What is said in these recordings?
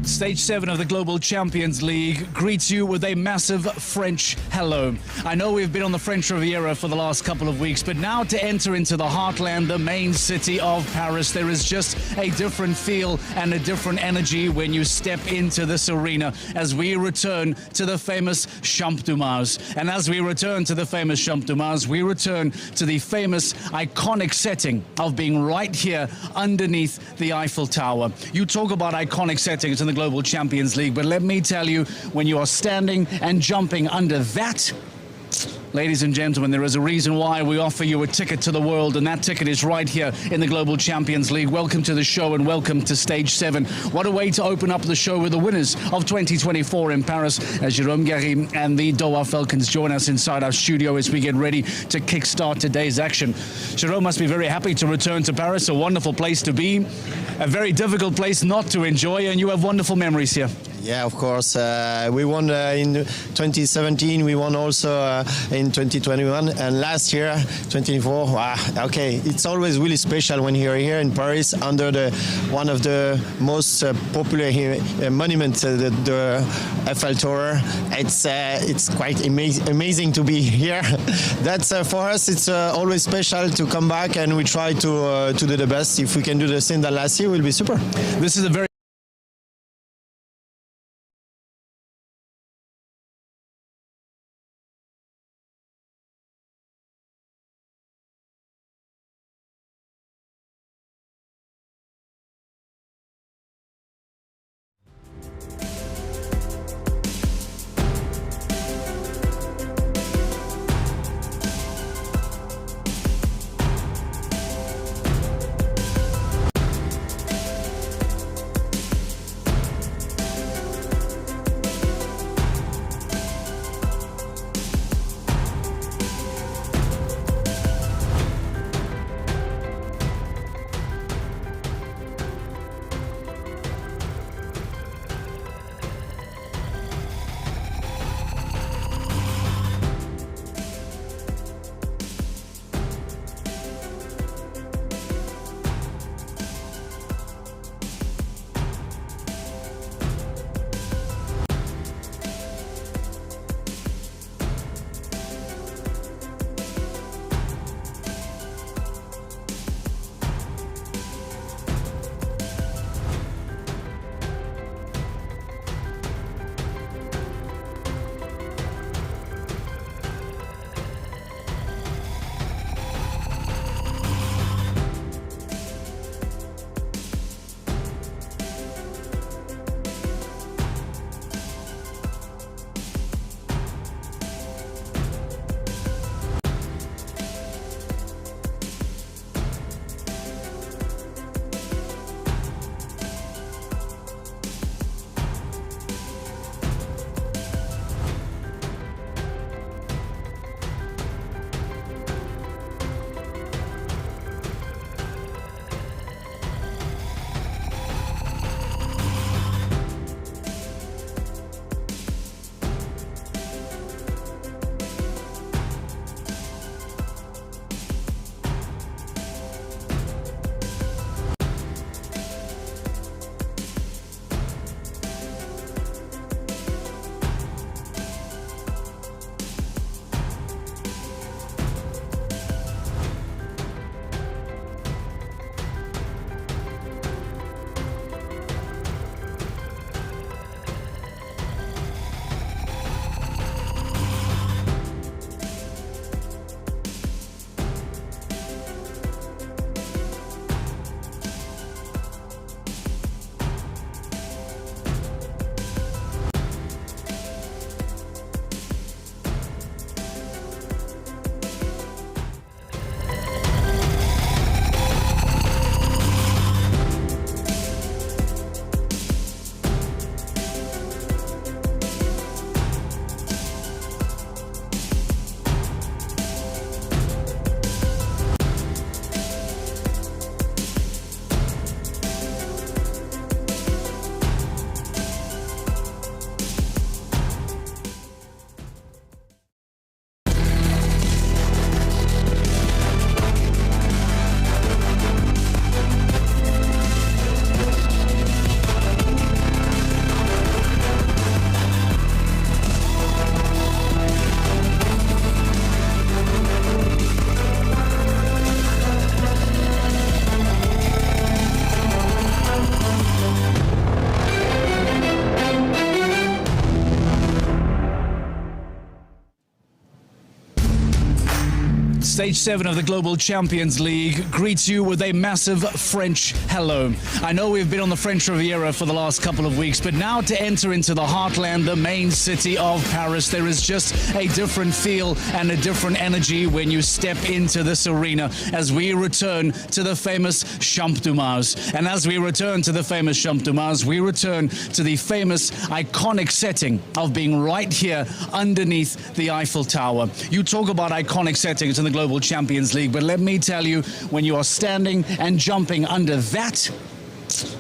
Stage 7 of the Global Champions League greets you with a massive French hello. I know we've been on the French Riviera for the last couple of weeks, but now to enter into the heartland, the main city of Paris, there is just a different feel and a different energy when you step into this arena as we return to the famous Champ de Mars. And as we return to the famous Champ de Mars, we return to the famous iconic setting of being right here underneath the Eiffel Tower. You talk about iconic settings in the Global Champions League, but let me tell you, when you are standing and jumping under that, ladies and gentlemen, there is a reason why we offer you a ticket to the world, and that ticket is right here in the Global Champions League. Welcome to the show and welcome to Stage 7. What a way to open up the show with the winners of 2024 in Paris, as Jérôme Garry and the Doha Falcons join us inside our studio as we get ready to kickstart today's action. Jérôme must be very happy to return to Paris, a wonderful place to be, a very difficult place not to enjoy, and you have wonderful memories here. Yeah, of course. We won in 2017. We won also in 2021, and last year, 2024. Okay, it's always really special when you're here in Paris under one of the most popular monuments, the Eiffel Tower. It's quite amazing to be here. That's for us. It's always special to come back, and we try to do the best. If we can do the same that last year, we'll be super. This is a very Stage 7 of the Global Champions League greets you with a massive French hello. I know we've been on the French Riviera for the last couple of weeks, but now to enter into the heartland, the main city of Paris, there is just a different feel and a different energy when you step into this arena as we return to the famous Champ de Mars. And as we return to the famous Champ de Mars, we return to the famous iconic setting of being right here underneath the Eiffel Tower. You talk about iconic settings in the Global Champions League, but let me tell you, when you are standing and jumping under that,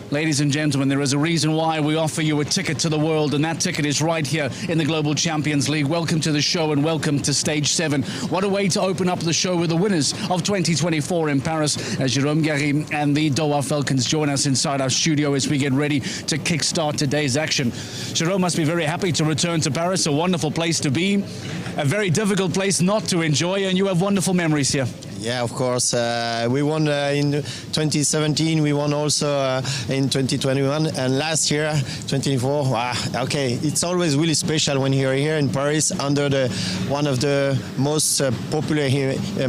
ladies and gentlemen, there is a reason why we offer you a ticket to the world, and that ticket is right here in the Global Champions League. Welcome to the show and welcome to Stage 7. What a way to open up the show with the winners of 2024 in Paris, as Jérôme Gary and the Doha Falcons join us inside our studio as we get ready to kickstart today's action. Jérôme must be very happy to return to Paris, a wonderful place to be, a very difficult place not to enjoy, and you have wonderful memories here. Yeah, of course. We won in 2017. We won also in 2021, and last year, 2024. Okay, it's always really special when you're here in Paris under one of the most popular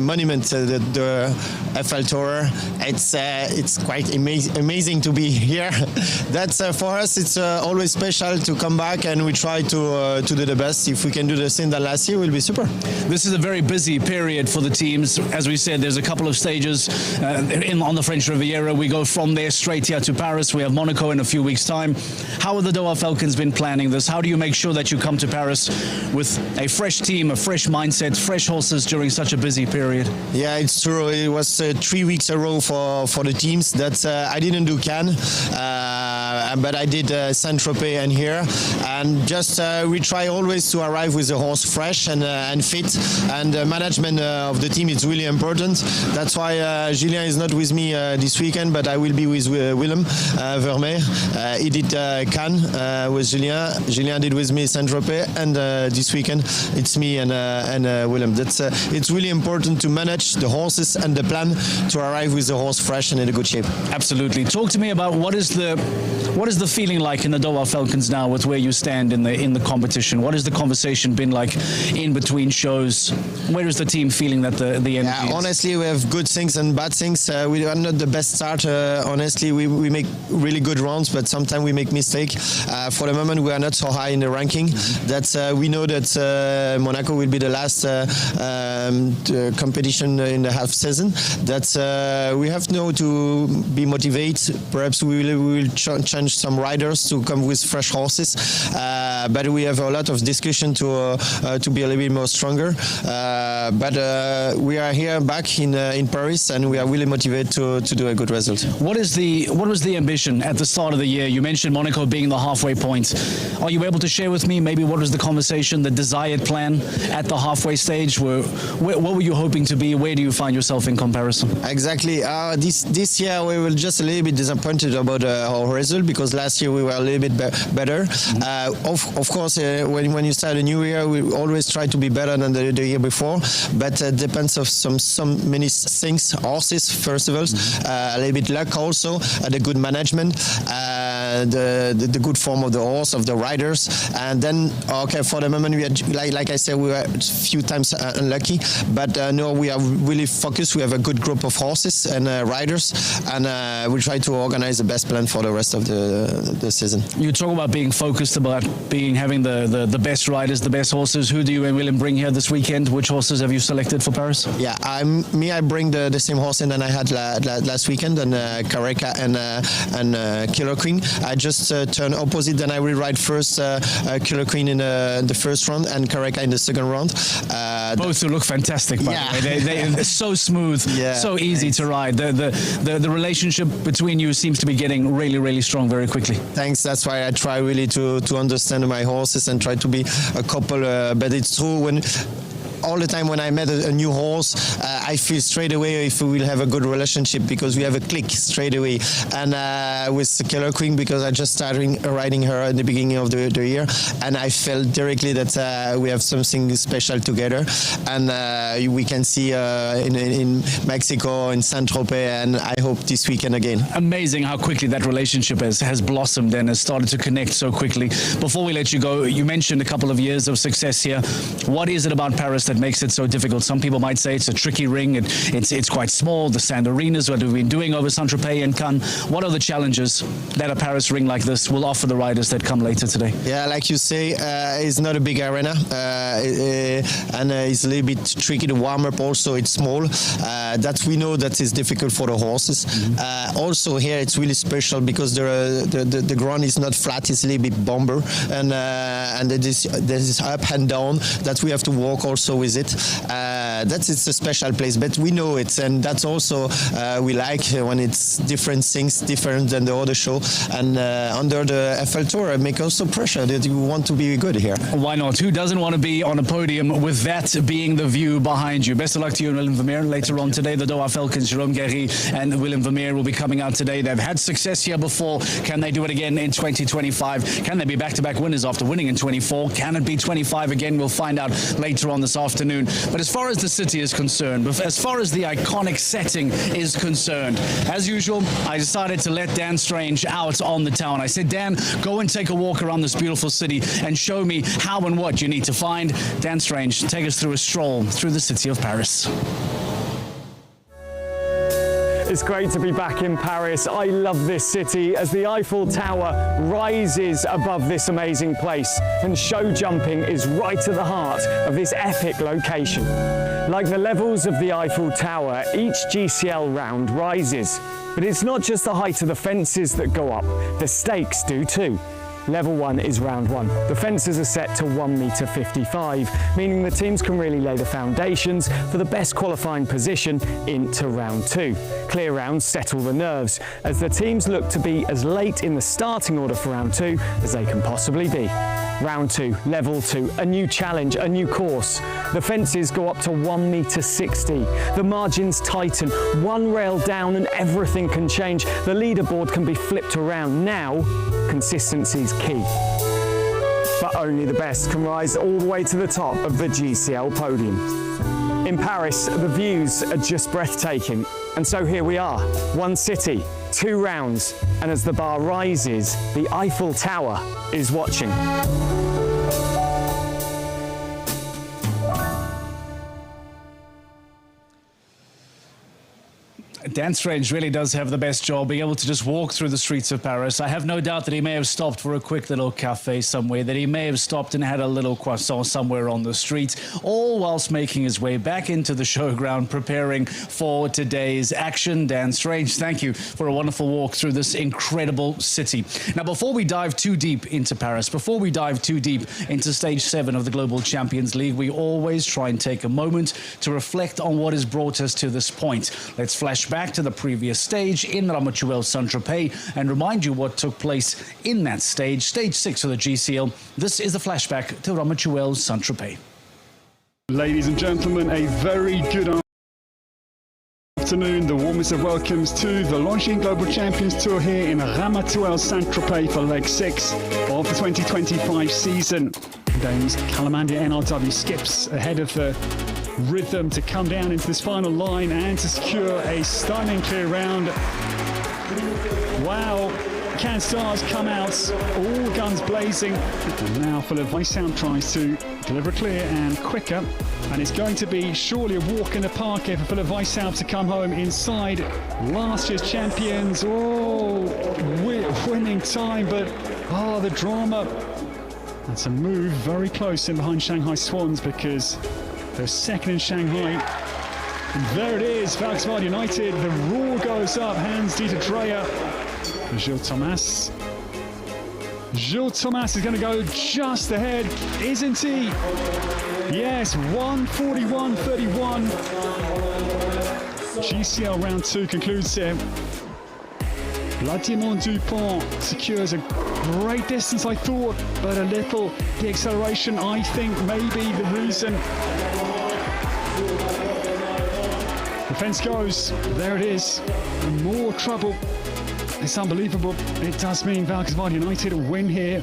monuments, the Eiffel Tower. It's quite amazing to be here. That's for us. It's always special to come back, and we try to do the best. If we can do the same that last year, we'll be super. This is a very busy period for the teams. As we said, there's a couple of stages on the French Riviera. We go from there straight here to Paris. We have Monaco in a few weeks' time. How have the Doha Falcons been planning this? How do you make sure that you come to Paris with a fresh team, a fresh mindset, fresh horses during such a busy period? Yeah, it's true. It was 3 weeks in a row for the teams. That's I didn't do Cannes, but I did Saint-Tropez and here. And just we try always to arrive with the horse fresh and fit. And the management of the team is really important. That's why Julien is not with me this weekend, but I will be with Willem Vermeer. He did Cannes with Julien. Julien did with me Saint-Tropez, and this weekend it's me and Willem. It's really important to manage the horses and the plan to arrive with the horse fresh and in a good shape. Absolutely. Talk to me about what is the feeling like in the Doha Falcons now with where you stand in the competition? What has the conversation been like in between shows? Where is the team feeling that the energy is? Honestly, we have good things and bad things. We are not the best start. Honestly, we make really good rounds, but sometimes we make mistakes. For the moment, we are not so high in the ranking. That's we know that Monaco will be the last competition in the half season. That's we have now to be motivated. Perhaps we will change some riders to come with fresh horses. But we have a lot of discussion to be a little bit more stronger. But we are here back in Paris, and we are really motivated to do a good result. What was the ambition at the start of the year? You mentioned Monaco being the halfway point. Are you able to share with me maybe what was the conversation, the desired plan at the halfway stage? What were you hoping to be? Where do you find yourself in comparison? Exactly. This year we were just a little bit disappointed about our result, because last year we were a little bit better. Of course, when you start a new year, we always try to be better than the year before. But it depends of many things. Horses, first of all, a little bit luck also, the good management, the good form of the horse, of the riders, and then okay, for the moment we had, like I said, we were a few times unlucky, but no, we are really focused. We have a good group of horses and riders, and we try to organize the best plan for the rest of the season. You talk about being focused, about having the best riders, the best horses. Who do you and Willem bring here this weekend? Which horses have you selected for Paris? Yeah, I bring the same horse than I had last weekend, and Careca and Killer Queen. I just turn opposite, then I will ride first Killer Queen in the first round and Careca in the second round. Both who look fantastic, by the way. They're so smooth, so easy to ride. The relationship between you seems to be getting really, really strong very quickly. Thanks. That's why I try really to understand my horses and try to be a couple. But it's true when all the time when I met a new horse, I feel straight away if we will have a good relationship, because we have a click straight away. And with Killer Queen, because I just started riding her at the beginning of the year, and I felt directly that we have something special together. And we can see in Mexico, in Saint-Tropez, and I hope this weekend again. Amazing how quickly that relationship has blossomed and has started to connect so quickly. Before we let you go, you mentioned a couple of years of success here. What is it about Paris that makes it so difficult? Some people might say it's a tricky ring, it's quite small, the sand arenas, what we've been doing over Saint-Tropez and Cannes. What are the challenges that a Paris ring like this will offer the riders that come later today? Yeah, like you say, it's not a big arena, and it's a little bit tricky to warm up. Also, it's small. That we know that is difficult for the horses. Also here, it's really special because the ground is not flat; it's a little bit bumper, and there's up and down that we have to walk also with it. It's a special place, but we know it, and that's also we like when it's different things, different than the other show. And under the Eiffel Tour, it makes also pressure that you want to be good here. Why not? Who doesn't want to be on a podium with that being the view behind you? Best of luck to you and Willem Vermeer later on today. The Doha Falcons, Jérôme Guéry and Willem Vermeer will be coming out today. They've had success here before. Can they do it again in 2025? Can they be back-to-back winners after winning in 24? Can it be 25 again? We'll find out later on this afternoon. But as far as the city is concerned, as far as the iconic setting is concerned, as usual, I decided to let Dan Strange out on the town. I said, Dan, go and take a walk around this beautiful city and show me how and what you need to find. Dan Strange, take us through a stroll through the city of Paris. It's great to be back in Paris. I love this city as the Eiffel Tower rises above this amazing place, and show jumping is right at the heart of this epic location. Like the levels of the Eiffel Tower, each GCL round rises. But it's not just the height of the fences that go up, the stakes do too. Level 1 is round 1. The fences are set to 1.55 meters, meaning the teams can really lay the foundations for the best qualifying position into round 2. Clear rounds settle the nerves, as the teams look to be as late in the starting order for round 2 as they can possibly be. Round 2, level 2, a new challenge, a new course. The fences go up to 1.60 meters. The margins tighten, one rail down and everything can change. The leaderboard can be flipped around. Now, consistency is key. But only the best can rise all the way to the top of the GCL podium. In Paris, the views are just breathtaking. And so here we are, one city, 2 rounds, and as the bar rises, the Eiffel Tower is watching. Dan Strange really does have the best job, being able to just walk through the streets of Paris. I have no doubt that he may have stopped for a quick little cafe somewhere, that he may have stopped and had a little croissant somewhere on the street, all whilst making his way back into the showground, preparing for today's action. Dan Strange, thank you for a wonderful walk through this incredible city. Now, before we dive too deep into Paris, before we dive too deep into Stage 7 of the Global Champions League, we always try and take a moment to reflect on what has brought us to this point. Let's flash back to the previous stage in Ramatuelle Saint-Tropez and remind you what took place in that stage, Stage 6 of the GCL. This is the flashback to Ramatuelle Saint-Tropez. Ladies and gentlemen, a very good afternoon. The warmest of welcomes to the Longines Global Champions Tour here in Ramatuelle Saint-Tropez for leg 6 of the 2025 season. Dames Calamandia NRW skips ahead of the rhythm to come down into this final line and to secure a stunning clear round. Wow, Cannes Stars come out, all guns blazing. And now Philippe Weisshaupt tries to deliver clear and quicker. And it's going to be surely a walk in the park here for Philippe Weisshaupt to come home inside last year's champions. Oh, winning time, but the drama. That's a move very close in behind Shanghai Swans because they're second in Shanghai. And there it is, Volkswagen United. The roar goes up, Hans-Dieter Dreyer. Gilles Thomas. Gilles Thomas is going to go just ahead, isn't he? Yes, 1:41.31. GCL round 2 concludes here. Vladimir Dupont secures a great distance, I thought, but a little the acceleration, I think, may be the reason. The fence goes, there it is, more trouble. It's unbelievable. It does mean Volkswagen United win here.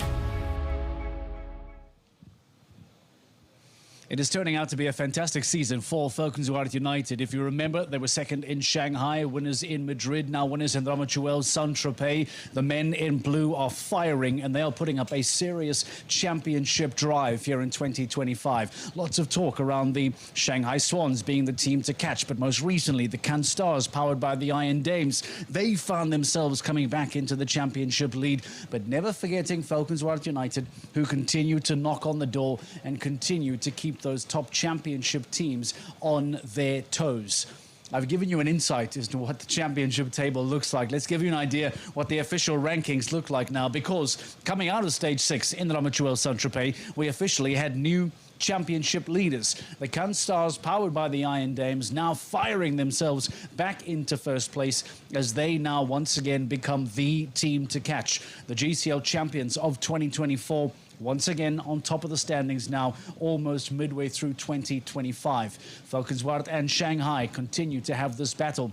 It is turning out to be a fantastic season for Falcons United. If you remember, they were second in Shanghai, winners in Madrid, now winners in Ramachuel, Saint-Tropez. The men in blue are firing and they are putting up a serious championship drive here in 2025. Lots of talk around the Shanghai Swans being the team to catch, but most recently the Cannes Stars, powered by the Iron Dames, they found themselves coming back into the championship lead, but never forgetting Falcons United, who continue to knock on the door and continue to keep those top championship teams on their toes. I've given you an insight as to what the championship table looks like. Let's give you an idea what the official rankings look like now, because coming out of stage 6 in the Ramachuel Saint-Tropez, we officially had new championship leaders. The Cannes Stars, powered by the Iron Dames, now firing themselves back into first place as they now once again become the team to catch. The GCL champions of 2024 once again on top of the standings now, almost midway through 2025. Falcons and Shanghai continue to have this battle.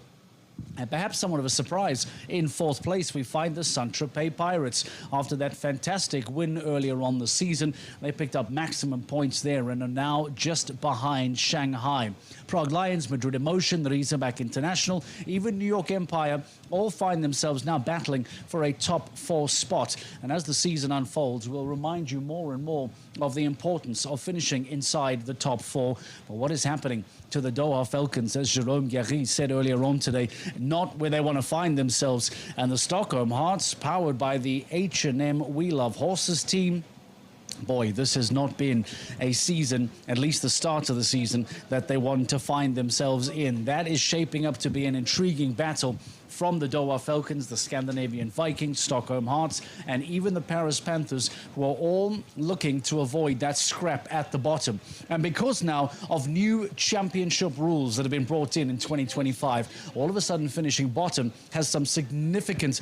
And perhaps somewhat of a surprise, in fourth place we find the Saint-Tropez Pirates. After that fantastic win earlier on the season, they picked up maximum points there and are now just behind Shanghai. Prague Lions, Madrid Emotion, the Razorback International, even New York Empire all find themselves now battling for a top 4 spot. And as the season unfolds, we'll remind you more and more of the importance of finishing inside the top 4. But what is happening to the Doha Falcons, as Jérôme Guéry said earlier on today, not where they want to find themselves. And the Stockholm Hearts, powered by the H&M We Love Horses team, boy, this has not been a season, at least the start of the season, that they want to find themselves in. That is shaping up to be an intriguing battle from the Doha Falcons, the Scandinavian Vikings, Stockholm Hearts, and even the Paris Panthers, who are all looking to avoid that scrap at the bottom. And because now of new championship rules that have been brought in 2025, all of a sudden finishing bottom has some significant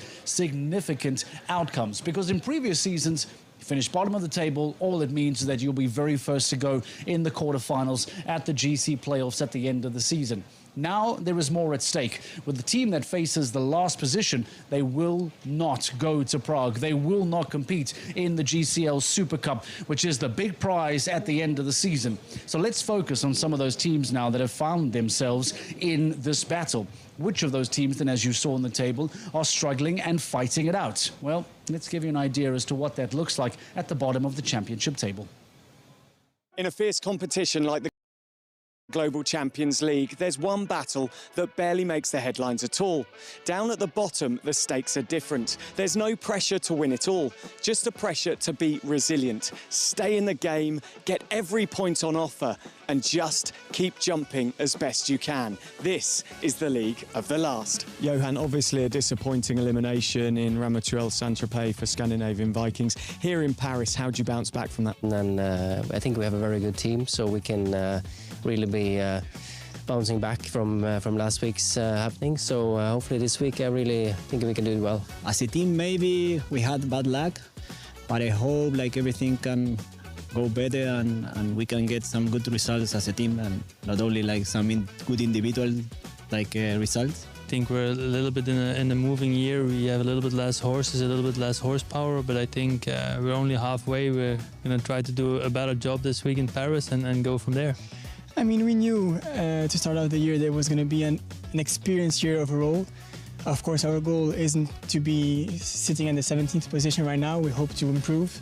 outcomes. Because in previous seasons, finish bottom of the table, all it means is that you'll be very first to go in the quarterfinals at the GC playoffs at the end of the season. Now there is more at stake. With the team that faces the last position, they will not go to Prague. They will not compete in the GCL Super Cup, which is the big prize at the end of the season. So let's focus on some of those teams now that have found themselves in this battle. Which of those teams, then, as you saw on the table, are struggling and fighting it out? Well, let's give you an idea as to what that looks like at the bottom of the championship table. In a fierce competition like the Global Champions League, there's one battle that barely makes the headlines at all. Down at the bottom, the stakes are different. There's no pressure to win it all, just the pressure to be resilient, stay in the game, get every point on offer, and just keep jumping as best you can. This is the League of the Last. Johan, obviously a disappointing elimination in Ramachuel Saint-Tropez for Scandinavian Vikings. Here in Paris, how do you bounce back from that? And I think we have a very good team, so we can really be bouncing back from last week's happening. So hopefully this week I really think we can do it well. As a team, maybe we had bad luck, but I hope like everything can go better and we can get some good results as a team and not only like some good individual like results. I think we're a little bit in a moving year. We have a little bit less horses, a little bit less horsepower, but I think we're only halfway. We're going to try to do a better job this week in Paris and go from there. I mean, we knew to start out the year there was going to be an experienced year overall. Of course, our goal isn't to be sitting in the 17th position right now. We hope to improve.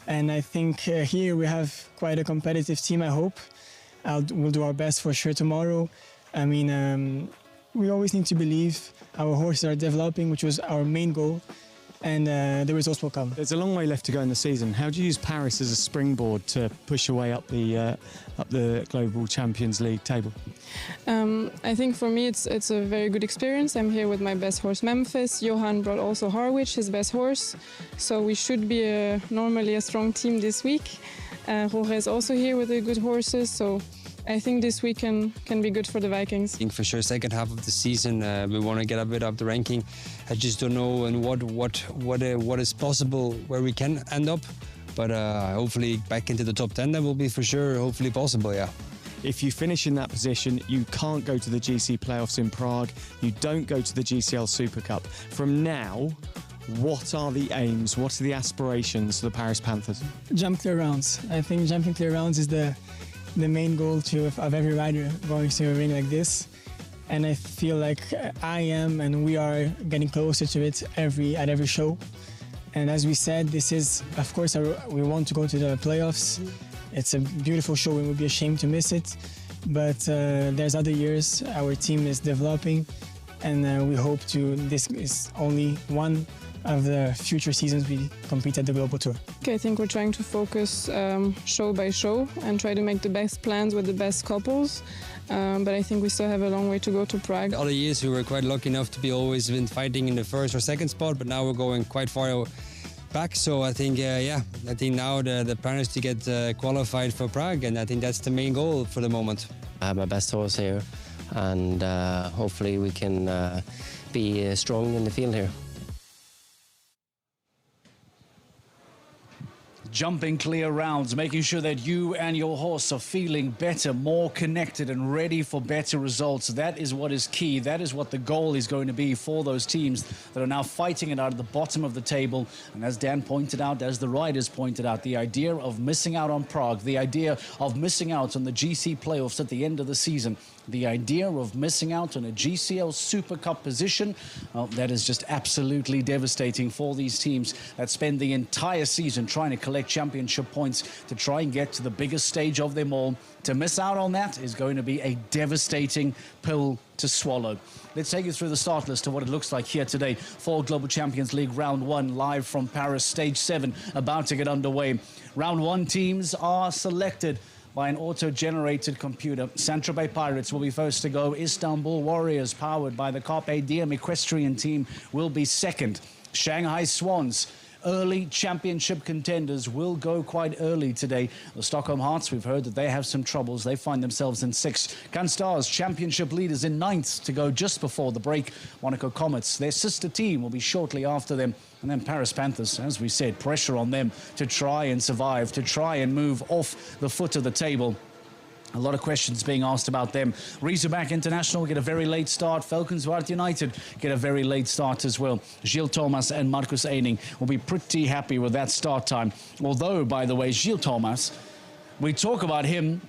And I think here we have quite a competitive team, I hope. We'll do our best for sure tomorrow. I mean, we always need to believe our horses are developing, which was our main goal. And the results will come. There's a long way left to go in the season. How do you use Paris as a springboard to push your way up the Global Champions League table? I think for me it's a very good experience. I'm here with my best horse Memphis. Johan brought also Harwich, his best horse. So we should be normally a strong team this week. Jorge is also here with the good horses. So I think this week can be good for the Vikings. I think for sure second half of the season we want to get a bit up the ranking. I just don't know and what is possible where we can end up, but hopefully back into the top 10 that will be for sure hopefully possible, yeah. If you finish in that position, you can't go to the GC playoffs in Prague. You don't go to the GCL Super Cup. From now, what are the aims? What are the aspirations for the Paris Panthers? Jump clear rounds. I think jumping clear rounds is the the main goal of every rider going to a ring like this. And I feel like I am and we are getting closer to it at every show. And as we said, this is, of course, we want to go to the playoffs. It's a beautiful show. We would be ashamed to miss it. But there's other years. Our team is developing, and we hope to. This is only one of the future seasons we compete at the Global Tour. I think we're trying to focus show by show and try to make the best plans with the best couples. But I think we still have a long way to go to Prague. Other years we were quite lucky enough to be always been fighting in the first or second spot, but now we're going quite far back. So I think, I think now the plan is to get qualified for Prague, and I think that's the main goal for the moment. I have my best horse here, and hopefully we can be strong in the field here. Jumping clear rounds, making sure that you and your horse are feeling better, more connected and ready for better results. That is what is key. That is what the goal is going to be for those teams that are now fighting it out at the bottom of the table. And as Dan pointed out, as the riders pointed out, the idea of missing out on Prague, the idea of missing out on the GC playoffs at the end of the season, the idea of missing out on a GCL Super Cup position, well, that is just absolutely devastating for these teams that spend the entire season trying to collect championship points to try and get to the biggest stage of them all. To miss out on that is going to be a devastating pill to swallow. Let's take you through the start list of what it looks like here today for Global Champions League Round 1, live from Paris, Stage 7, about to get underway. Round 1 teams are selected by an auto-generated computer. Saint-Tropez Pirates will be first to go. Istanbul Warriors, powered by the Carpe Diem equestrian team, will be second. Shanghai Swans, early championship contenders, will go quite early today. The Stockholm Hearts, we've heard that they have some troubles. They find themselves in 6th. Canstars, championship leaders, in 9th to go just before the break. Monaco Comets, their sister team, will be shortly after them. And then Paris Panthers, as we said, pressure on them to try and survive, to try and move off the foot of the table. A lot of questions being asked about them. Razorback International get a very late start. Valkenswaard United get a very late start as well. Gilles Thomas and Marcus Eining will be pretty happy with that start time. Although, by the way, Gilles Thomas, we talk about him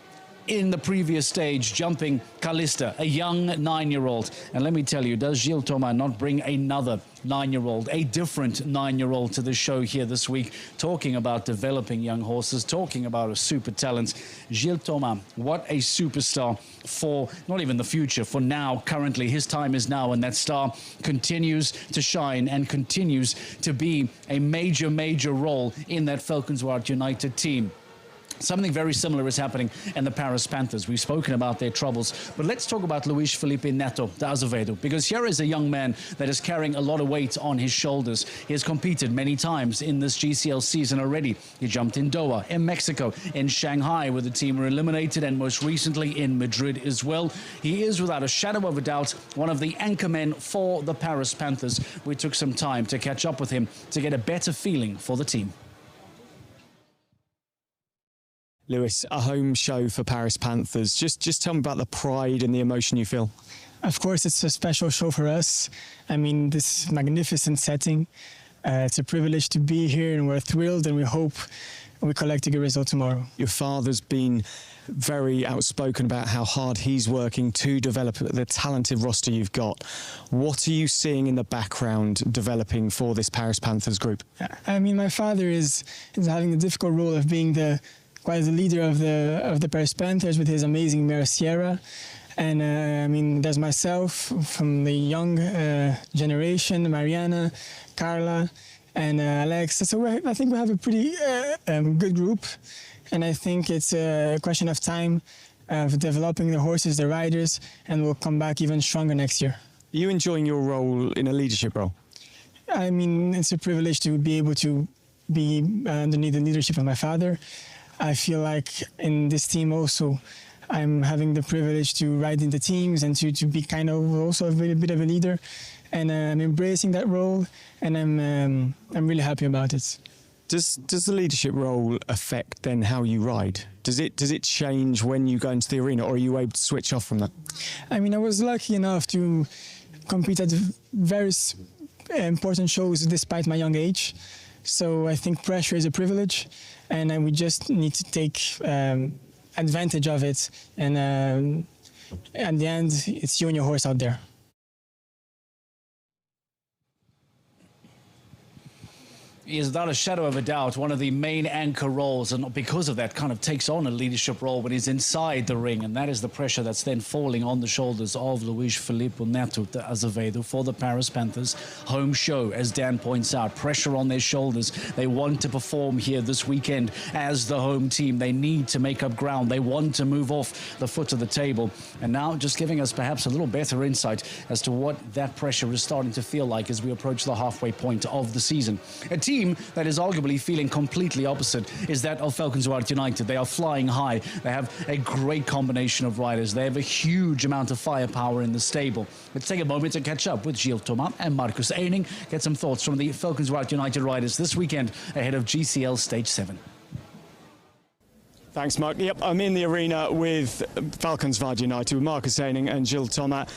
in the previous stage, jumping Calista, a young 9-year-old. And let me tell you, does Gilles Thomas not bring another 9-year-old, a different 9-year-old to the show here this week, talking about developing young horses, talking about a super talent. Gilles Thomas, what a superstar for not even the future, for now, currently. His time is now, and that star continues to shine and continues to be a major, major role in that Valkenswaard United team. Something very similar is happening in the Paris Panthers. We've spoken about their troubles, but let's talk about Luis Felipe Neto da Azevedo, because here is a young man that is carrying a lot of weight on his shoulders. He has competed many times in this GCL season already. He jumped in Doha, in Mexico, in Shanghai, where the team were eliminated, and most recently in Madrid as well. He is, without a shadow of a doubt, one of the anchor men for the Paris Panthers. We took some time to catch up with him to get a better feeling for the team. Lewis, a home show for Paris Panthers. Just tell me about the pride and the emotion you feel. Of course, it's a special show for us. I mean, this magnificent setting. It's a privilege to be here, and we're thrilled, and we hope we collect a good result tomorrow. Your father's been very outspoken about how hard he's working to develop the talented roster you've got. What are you seeing in the background developing for this Paris Panthers group? I mean, my father is having the difficult role of being quite the leader of the Paris Panthers with his amazing mare Sierra. And I mean, there's myself from the young generation, Mariana, Carla, and Alex. So I think we have a pretty good group. And I think it's a question of time of developing the horses, the riders, and we'll come back even stronger next year. Are you enjoying your role in a leadership role? I mean, it's a privilege to be able to be underneath the leadership of my father. I feel like in this team also, I'm having the privilege to ride in the teams and to be kind of also a bit of a leader. And I'm embracing that role, and I'm really happy about it. Does the leadership role affect then how you ride? Does it change when you go into the arena, or are you able to switch off from that? I mean, I was lucky enough to compete at various important shows despite my young age. So I think pressure is a privilege, and we just need to take advantage of it. And at the end, it's you and your horse out there. He is without a shadow of a doubt one of the main anchor roles, and because of that kind of takes on a leadership role when he's inside the ring, and that is the pressure that's then falling on the shoulders of Luis Filipe Neto de Azevedo for the Paris Panthers. Home show, as Dan points out, pressure on their shoulders. They want to perform here this weekend as the home team. They need to make up ground. They want to move off the foot of the table, and now just giving us perhaps a little better insight as to what that pressure is starting to feel like as we approach the halfway point of the season. A team that is arguably feeling completely opposite is that of Falcons White United. They are flying high. They have a great combination of riders. They have a huge amount of firepower in the stable. Let's take a moment to catch up with Gilles Thomas and Marcus Eining, get some thoughts from the Falcons White United riders this weekend ahead of GCL Stage 7. Thanks, Mark. Yep, I'm in the arena with Falcons White United, with Marcus Eining and Gilles Thomas.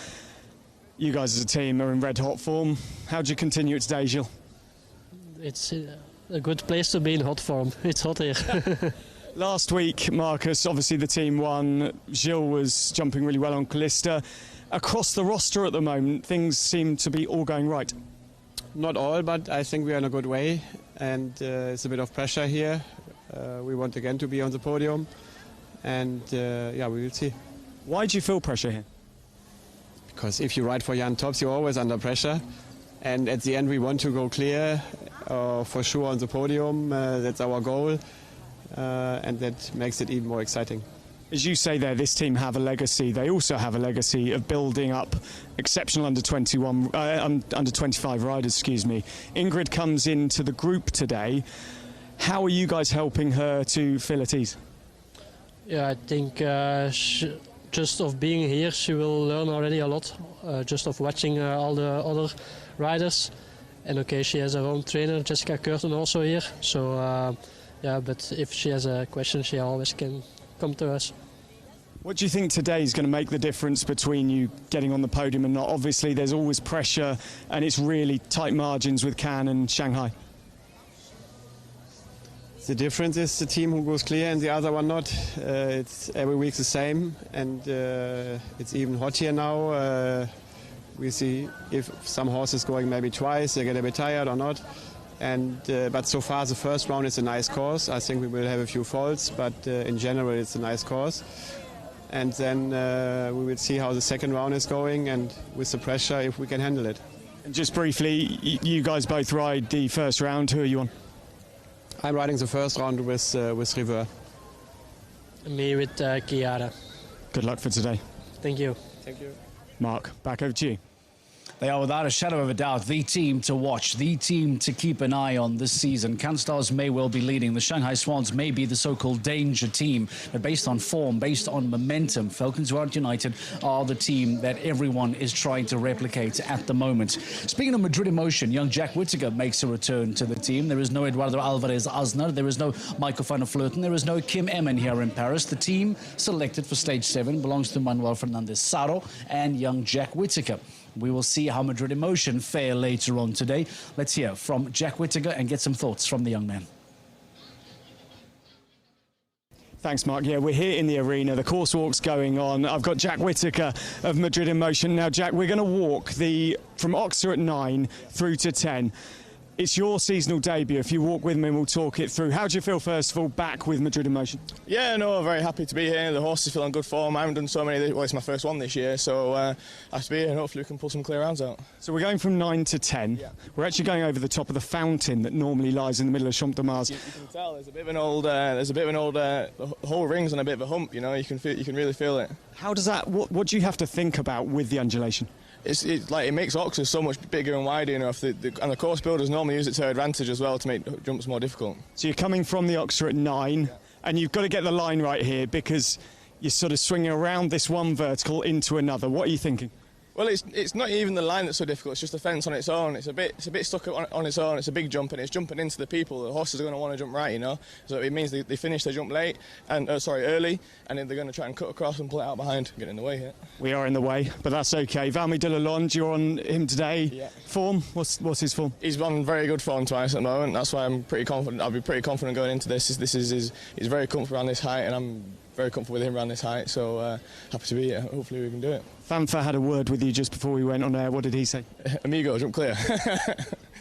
You guys as a team are in red-hot form. How do you continue it today, Gilles? It's a good place to be in hot form. It's hot here. Last week, Marcus, obviously the team won. Gilles was jumping really well on Callista. Across the roster at the moment, things seem to be all going right. Not all, but I think we are in a good way, and it's a bit of pressure here. We want again to be on the podium, and yeah, we will see. Why do you feel pressure here? Because if you ride for Jan Tops, you're always under pressure, and at the end we want to go clear, for sure on the podium. That's our goal, and that makes it even more exciting. As you say there, this team have a legacy. They also have a legacy of building up exceptional under 25 riders. Excuse me. Ingrid comes into the group today. How are you guys helping her to feel at ease? Yeah, I think just of being here, she will learn already a lot. Just of watching all the other riders. And okay, she has her own trainer, Jessica Curtin, also here. So yeah, but if she has a question, she always can come to us. What do you think today is going to make the difference between you getting on the podium and not? Obviously, there's always pressure, and it's really tight margins with Cannes and Shanghai. The difference is the team who goes clear and the other one not. It's every week the same, and it's even hot here now. We see if some horses going maybe twice, they get a bit tired or not. And but so far the first round is a nice course. I think we will have a few faults, but in general it's a nice course. And then we will see how the second round is going, and with the pressure, if we can handle it. And just briefly, you guys both ride the first round. Who are you on? I'm riding the first round with River. Me with Chiara. Good luck for today. Thank you. Thank you. Mark, back over to you. They are without a shadow of a doubt the team to watch, the team to keep an eye on this season. CanStars may well be leading. The Shanghai Swans may be the so-called danger team. But based on form, based on momentum, Falcons White United are the team that everyone is trying to replicate at the moment. Speaking of Madrid emotion, young Jack Whittaker makes a return to the team. There is no Eduardo Alvarez Aznar. There is no Michael van der Vleuten. There is no Kim Emmen here in Paris. The team selected for Stage 7 belongs to Manuel Fernandez Saro and young Jack Whittaker. We will see how Madrid emotion fare later on today. Let's hear from Jack Whittaker and get some thoughts from the young man. Thanks, Mark. Yeah, we're here in the arena. The course walk's going on. I've got Jack Whittaker of Madrid in Motion. Now, Jack, we're going to walk from Oxford at 9 through to 10. It's your seasonal debut. If you walk with me, we'll talk it through. How do you feel, first of all, back with Madrid in Motion? Yeah, no, very happy to be here. The horses feel in good form. I haven't done so many. Well, it's my first one this year, so I have to be here and hopefully we can pull some clear rounds out. So we're going from 9 to 10. Yeah. We're actually going over the top of the fountain that normally lies in the middle of Champ de Mars. You can tell there's a bit of an old. The whole ring's on a bit of a hump. You know, you can really feel it. How does that? What do you have to think about with the undulation? It's like it makes Oxford so much bigger and wider, you know. And the course builders normally use it to their advantage as well to make jumps more difficult. So you're coming from the Oxford at 9, and you've got to get the line right here because you're sort of swinging around this one vertical into another. What are you thinking? Well, it's not even the line that's so difficult. It's just the fence on its own. It's a bit stuck on its own. It's a big jump and it's jumping into the people. The horses are going to want to jump right, you know. So it means they finish their jump early, and then they're going to try and cut across and pull it out behind, get in the way here. We are in the way, but that's okay. Valmy de Lalonde, you're on him today. Yeah. Form? What's his form? He's on very good form twice at the moment. That's why I'm pretty confident. I'll be pretty confident going into this. He's very comfortable around this height, and I'm very comfortable with him around this height. So happy to be here. Hopefully we can do it. Fanfa had a word with you just before we went on air. What did he say? Amigo, jump clear.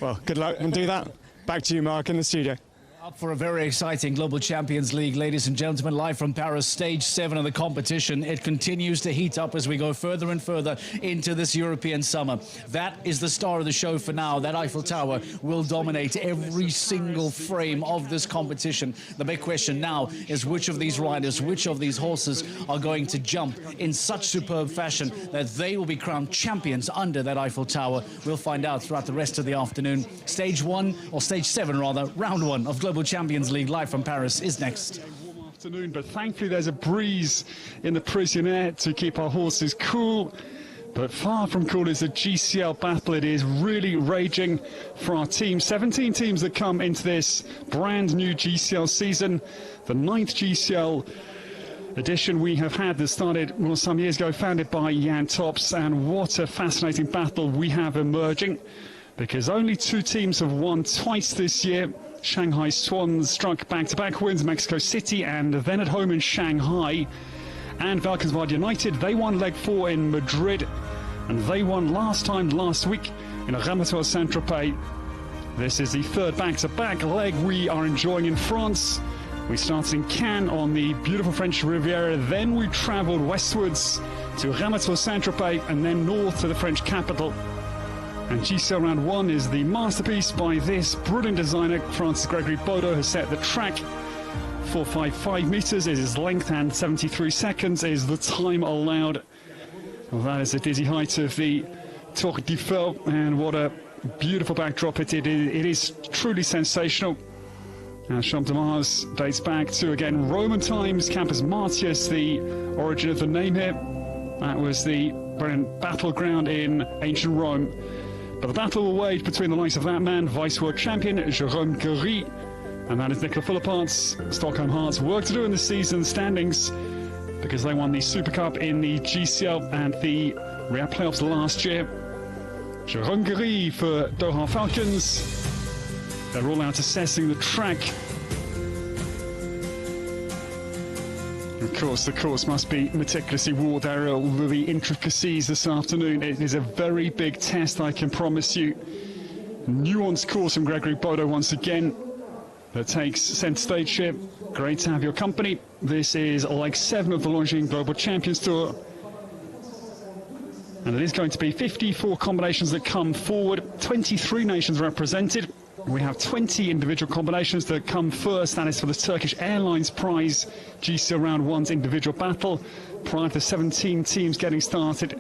Well, good luck and do that. Back to you, Mark, in the studio. Up for a very exciting Global Champions League, ladies and gentlemen, live from Paris, stage 7 of the competition. It continues to heat up as we go further and further into this European summer. That is the star of the show for now. That Eiffel Tower will dominate every single frame of this competition. The big question now is which of these riders, which of these horses are going to jump in such superb fashion that they will be crowned champions under that Eiffel Tower. We'll find out throughout the rest of the afternoon. Stage 1, or stage 7 rather, round 1 of Global Champions League live from Paris is next. Warm afternoon, but thankfully there's a breeze in the Prisionnaire to keep our horses cool. But far from cool is the GCL battle. It is really raging for our team. 17 teams that come into this brand new GCL season. The 9th GCL edition we have had that started some years ago, founded by Jan Tops. And what a fascinating battle we have emerging, because only 2 teams have won twice this year. Shanghai Swans struck back-to-back wins, Mexico City and then at home in Shanghai. And Valkenswaard United, they won leg 4 in Madrid, and they won last week in Ramator Saint-Tropez. This is the 3rd back-to-back leg we are enjoying in France. We started in Cannes on the beautiful French Riviera, then we travelled westwards to Ramator Saint-Tropez and then north to the French capital. And GCL Round 1 is the masterpiece by this brilliant designer. Francis Gregory Bodo has set the track. 455 metres is its length and 73 seconds is the time allowed. Well, that is the dizzy height of the Tour d'Eiffel, and what a beautiful backdrop it is truly sensational. And Champ de Mars dates back to, again, Roman times. Campus Martius, the origin of the name here. That was the brilliant battleground in ancient Rome. But the battle will wage between the likes of that man, Vice World Champion Jérôme Guéry, and that is Nicola Philippart's Stockholm Hearts. Work to do in the season standings, because they won the Super Cup in the GCL and the Real Playoffs last year. Jérôme Guéry for Doha Falcons. They're all out assessing the track. Of course, the course must be meticulously walked. There will be intricacies this afternoon. It is a very big test, I can promise you. Nuanced course from Gregory Bodo once again that takes centre stage here. Great to have your company. This is leg 7 of the Longines Global Champions Tour. And it is going to be 54 combinations that come forward, 23 nations represented. We have 20 individual combinations that come first. That is for the Turkish Airlines prize, GCL Round 1's individual battle, prior to 17 teams getting started.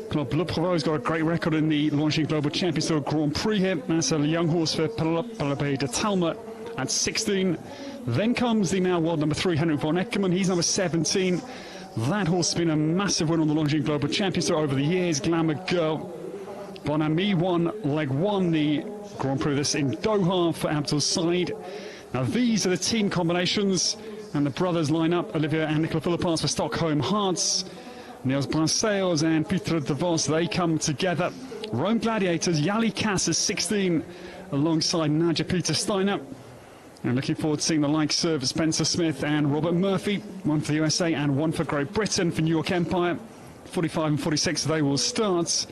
Club Le Provost's got a great record in the Longines Global Champions Tour Grand Prix here. That's a young horse for Penelope de Talma at 16. Then comes the now world number 3, Henrik von Eckermann. He's number 17. That horse has been a massive win on the Longines Global Champions Tour over the years. Glamour Girl. Bon Ami won leg 1, the Grand Prix this in Doha for Abdul Said. Now these are the team combinations, and the brothers line up, Olivia and Nicola Philipparts for Stockholm Hearts. Niels Brassels and Peter de Vos, they come together. Rome Gladiators, Yali Cass is 16, alongside Nadja Peter Steiner. And looking forward to seeing the likes of Spencer Smith and Robert Murphy, one for the USA and one for Great Britain for New York Empire. 45 and 46 they will start.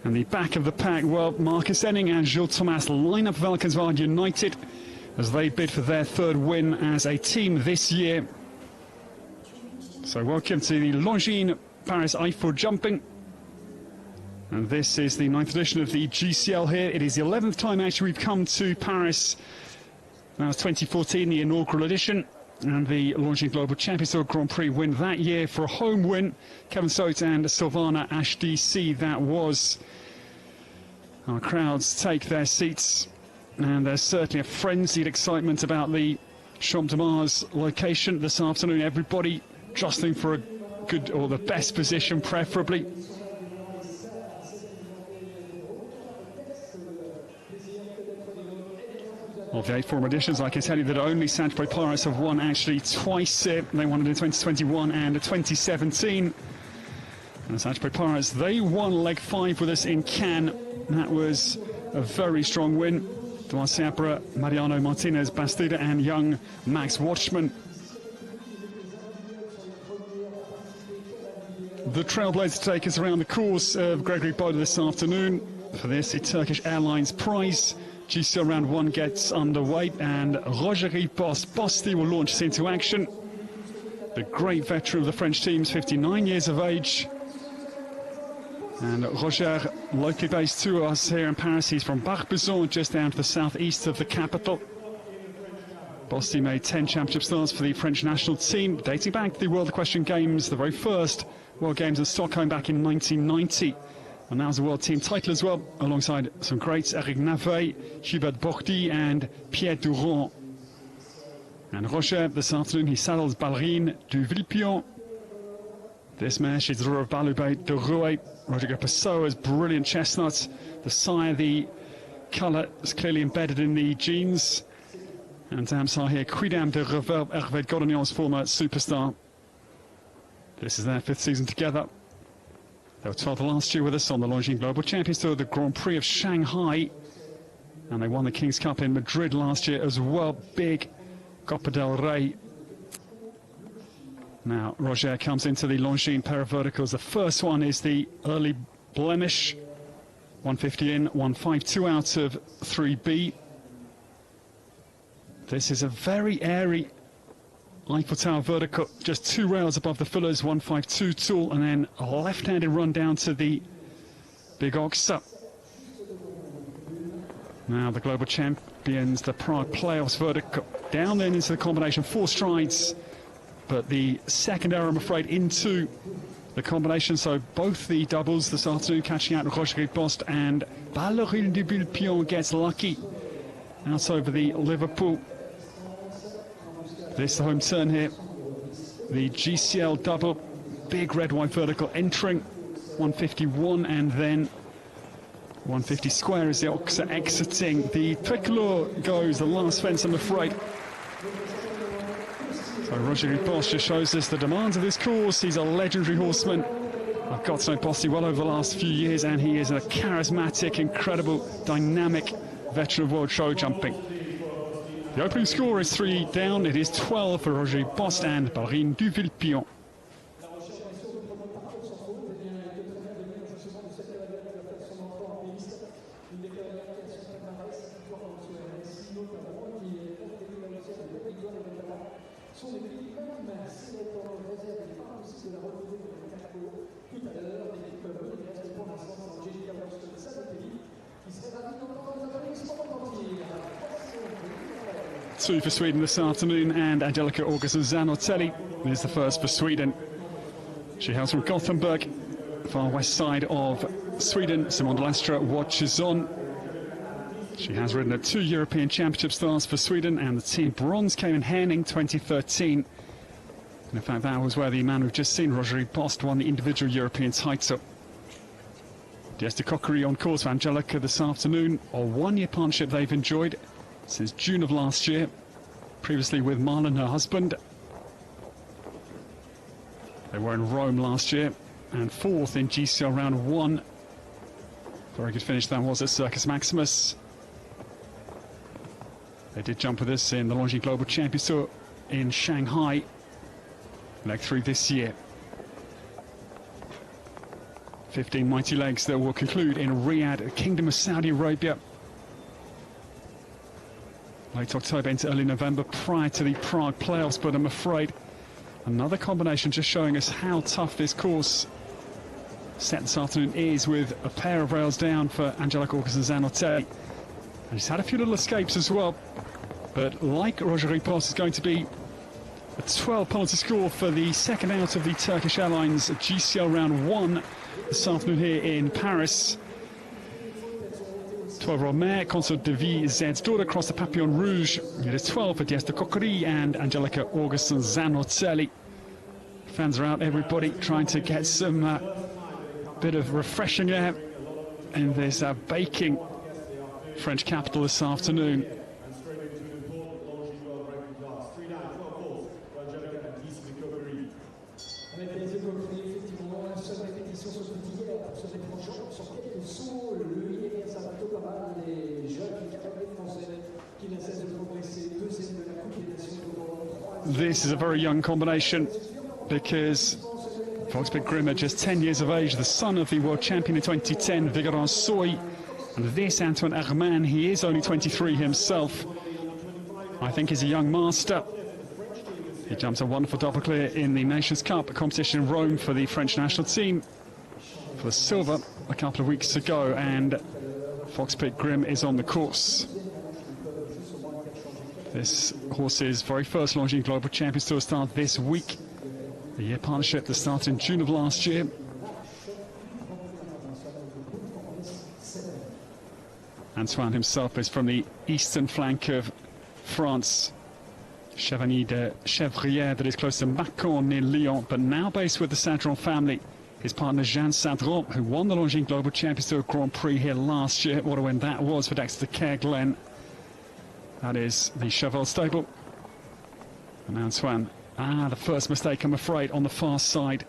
And the back of the pack, well, Marcus Enning and Gilles Thomas line up Valkenswaard United as they bid for their 3rd win as a team this year. So welcome to the Longines Paris Eiffel Jumping. And this is the 9th edition of the GCL here. It is the 11th time actually we've come to Paris. That was 2014, the inaugural edition. And the Longines Global Champions Tour Grand Prix win that year for a home win. Kevin Sote and Silvana Ashdc, that was. Our crowds take their seats, and there's certainly a frenzied excitement about the Champ de Mars location this afternoon. Everybody jostling for a good, or the best position preferably. Of the 8 former editions, I can tell you that only Saint-Tropez Pirates have won actually twice. They won it in 2021 and 2017. And Saint-Tropez Pirates, they won leg 5 with us in Cannes. That was a very strong win. Duarte Seabra, Mariano Martinez Bastida and young Max Watchman. the trailblazer to take us around the course of Gregory Boulder this afternoon. For this, the Turkish Airlines prize. GCL round 1 gets underway, and Roger Bosti will launch us into action. The great veteran of the French teams, 59 years of age. And Roger, locally based to us here in Paris, he's from Barbizon, just down to the southeast of the capital. Bosti made 10 championship starts for the French national team, dating back to the World Equestrian Games, the very first World Games in Stockholm back in 1990. And that was a world team title as well, alongside some greats, Eric Navet, Hubert Bordy and Pierre Durand. And Roger, this afternoon, he saddles Ballerine du Villepillon. This mare, she's the of Balubé de Rouet. Roger Pessoa's brilliant chestnut. The sire, the colour is clearly embedded in the genes. And Damsar here, Quidam de Reverb, Hervé Godognon's former superstar. This is their 5th season together. They were 12th last year with us on the Longines Global Champions Tour, the Grand Prix of Shanghai. And they won the King's Cup in Madrid last year as well. Big Copa del Rey. Now, Roger comes into the Longines pair of verticals. The first one is the early blemish. 150 in, 152 out of 3B. This is a very airy Eiffel Tower vertical, just 2 rails above the fillers, 152 tool, and then a left-handed run down to the big oxer. Now the global champions, the Prague playoffs vertical, down then into the combination, 4 strides, but the second error, I'm afraid, into the combination, so both the doubles this afternoon catching out Roger Bost, and Ballerine du Villepillon gets lucky out over the Liverpool. This is the home turn here. The GCL double, big red-white vertical entering 151, and then 150 square as the oxer exiting. The tricolor goes, the last fence, I'm afraid. So Roger Bost just shows us the demands of this course. He's a legendary horseman. I've got to know Bosti well over the last few years, and he is a charismatic, incredible, dynamic veteran of world show jumping. The opening score is 3 down. It is 12 for Roger Bost and Ballerine du Villepillon. Two for Sweden this afternoon, and Angelica Augustin Zanotelli is the first for Sweden. She hails from Gothenburg, far west side of Sweden. Simone de Lastra watches on. She has ridden at 2 European Championship starts for Sweden, and the team bronze came in Henning 2013. And in fact, that was where the man we've just seen, Roger Bost, won the individual European title. Diaz de Coquerie on course for Angelica this afternoon. A 1-year partnership they've enjoyed since June of last year, previously with Marlon, her husband. They were in Rome last year and 4th in GCL round 1. Very good finish that was at Circus Maximus. They did jump with us in the Longines Global Champions Tour in Shanghai, leg 3 this year. 15 mighty legs that will conclude in Riyadh, Kingdom of Saudi Arabia, late October into early November, prior to the Prague playoffs. But I'm afraid another combination just showing us how tough this course set this afternoon is, with a pair of rails down for Angelica Augustin Zanotelli. And she's had a few little escapes as well, but like Roger Bost, is going to be a 12 penalty score for the second out of the Turkish Airlines GCL round 1 this afternoon here in Paris. 12-year-old mare, Consort de Vie Zed's daughter, across the Papillon Rouge. It is 12 for Diaz de Coquerie and Angelica Augustin Zanotelli. Fans are out, everybody trying to get some bit of refreshing air in this baking French capital this afternoon. This is a very young combination, because Foxpit Grimmer, just 10 years of age, the son of the world champion in 2010, Vigaran Soy. And this Antoine Herman, he is only 23 himself. I think he's a young master. He jumped a wonderful double clear in the Nations Cup competition in Rome for the French national team for the silver a couple of weeks ago, and Foxpit Grim is on the course. This horse's very first Longines Global Champions Tour start this week. A year partnership that started in June of last year. Antoine himself is from the eastern flank of France, Chevigny de Chevrières, that is close to Mâcon near Lyon, but now based with the Sadron family. His partner Jean Sadron, who won the Longines Global Champions Tour Grand Prix here last year. What a win that was for Dexter Kerglen. That is the Cheval stable. And Antoine, the first mistake, I'm afraid, on the far side.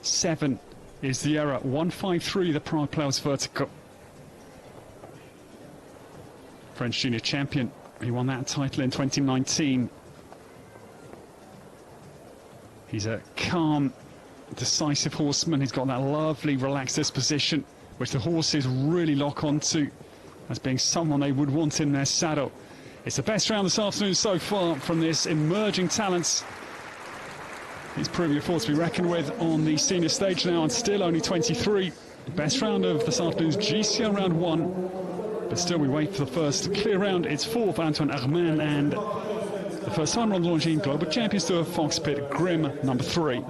7 is the error. 153, the Prague Plows vertical. French junior champion. He won that title in 2019. He's a calm, decisive horseman. He's got that lovely, relaxed disposition, which the horses really lock onto as being someone they would want in their saddle. It's the best round this afternoon so far from this emerging talent. He's proving a force to be reckoned with on the senior stage now, and still only 23. Best round of this afternoon's GCL round 1. But still we wait for the first clear round. It's 4 for Antoine Herman, and the first time on the Longines Global Champions Tour, Foxpit Grim, number 3.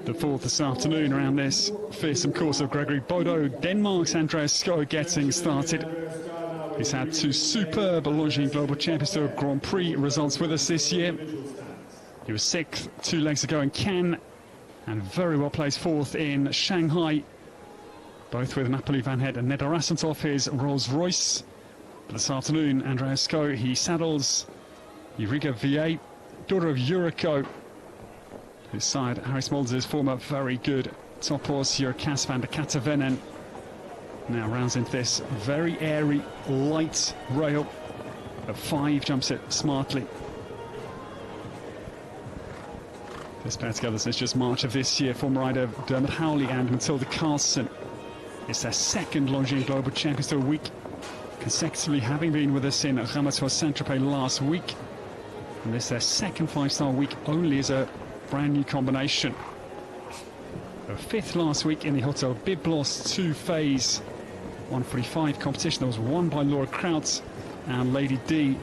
The 4th this afternoon around this fearsome course of Gregory Bodo. Denmark's Andreas Skov getting started. He's had 2 superb Longines Global Champions Tour Grand Prix results with us this year. He was 6th 2 legs ago in Cannes, and very well placed 4th in Shanghai, both with Napoli Van Het and Neda Rasentov, his Rolls Royce. But this afternoon, Andreas Skov, he saddles Eureka Vier, daughter of Yuriko, whose side Harry Smulders is former very good top horse Jurkas van der Kattenvenen. Now rounds into this very airy, light rail. At 5, jumps it smartly. This pair together since just March of this year. Former rider Dermot Howley and Matilda Carlson. It's their second Longines Global Champions Tour week, consecutively having been with us in Ramatois Saint-Tropez last week. And this their second 5-star week only as a brand new combination. A 5th last week in the Hotel Byblos 2 phase 145 competition that was won by Laura Kraut and Lady D.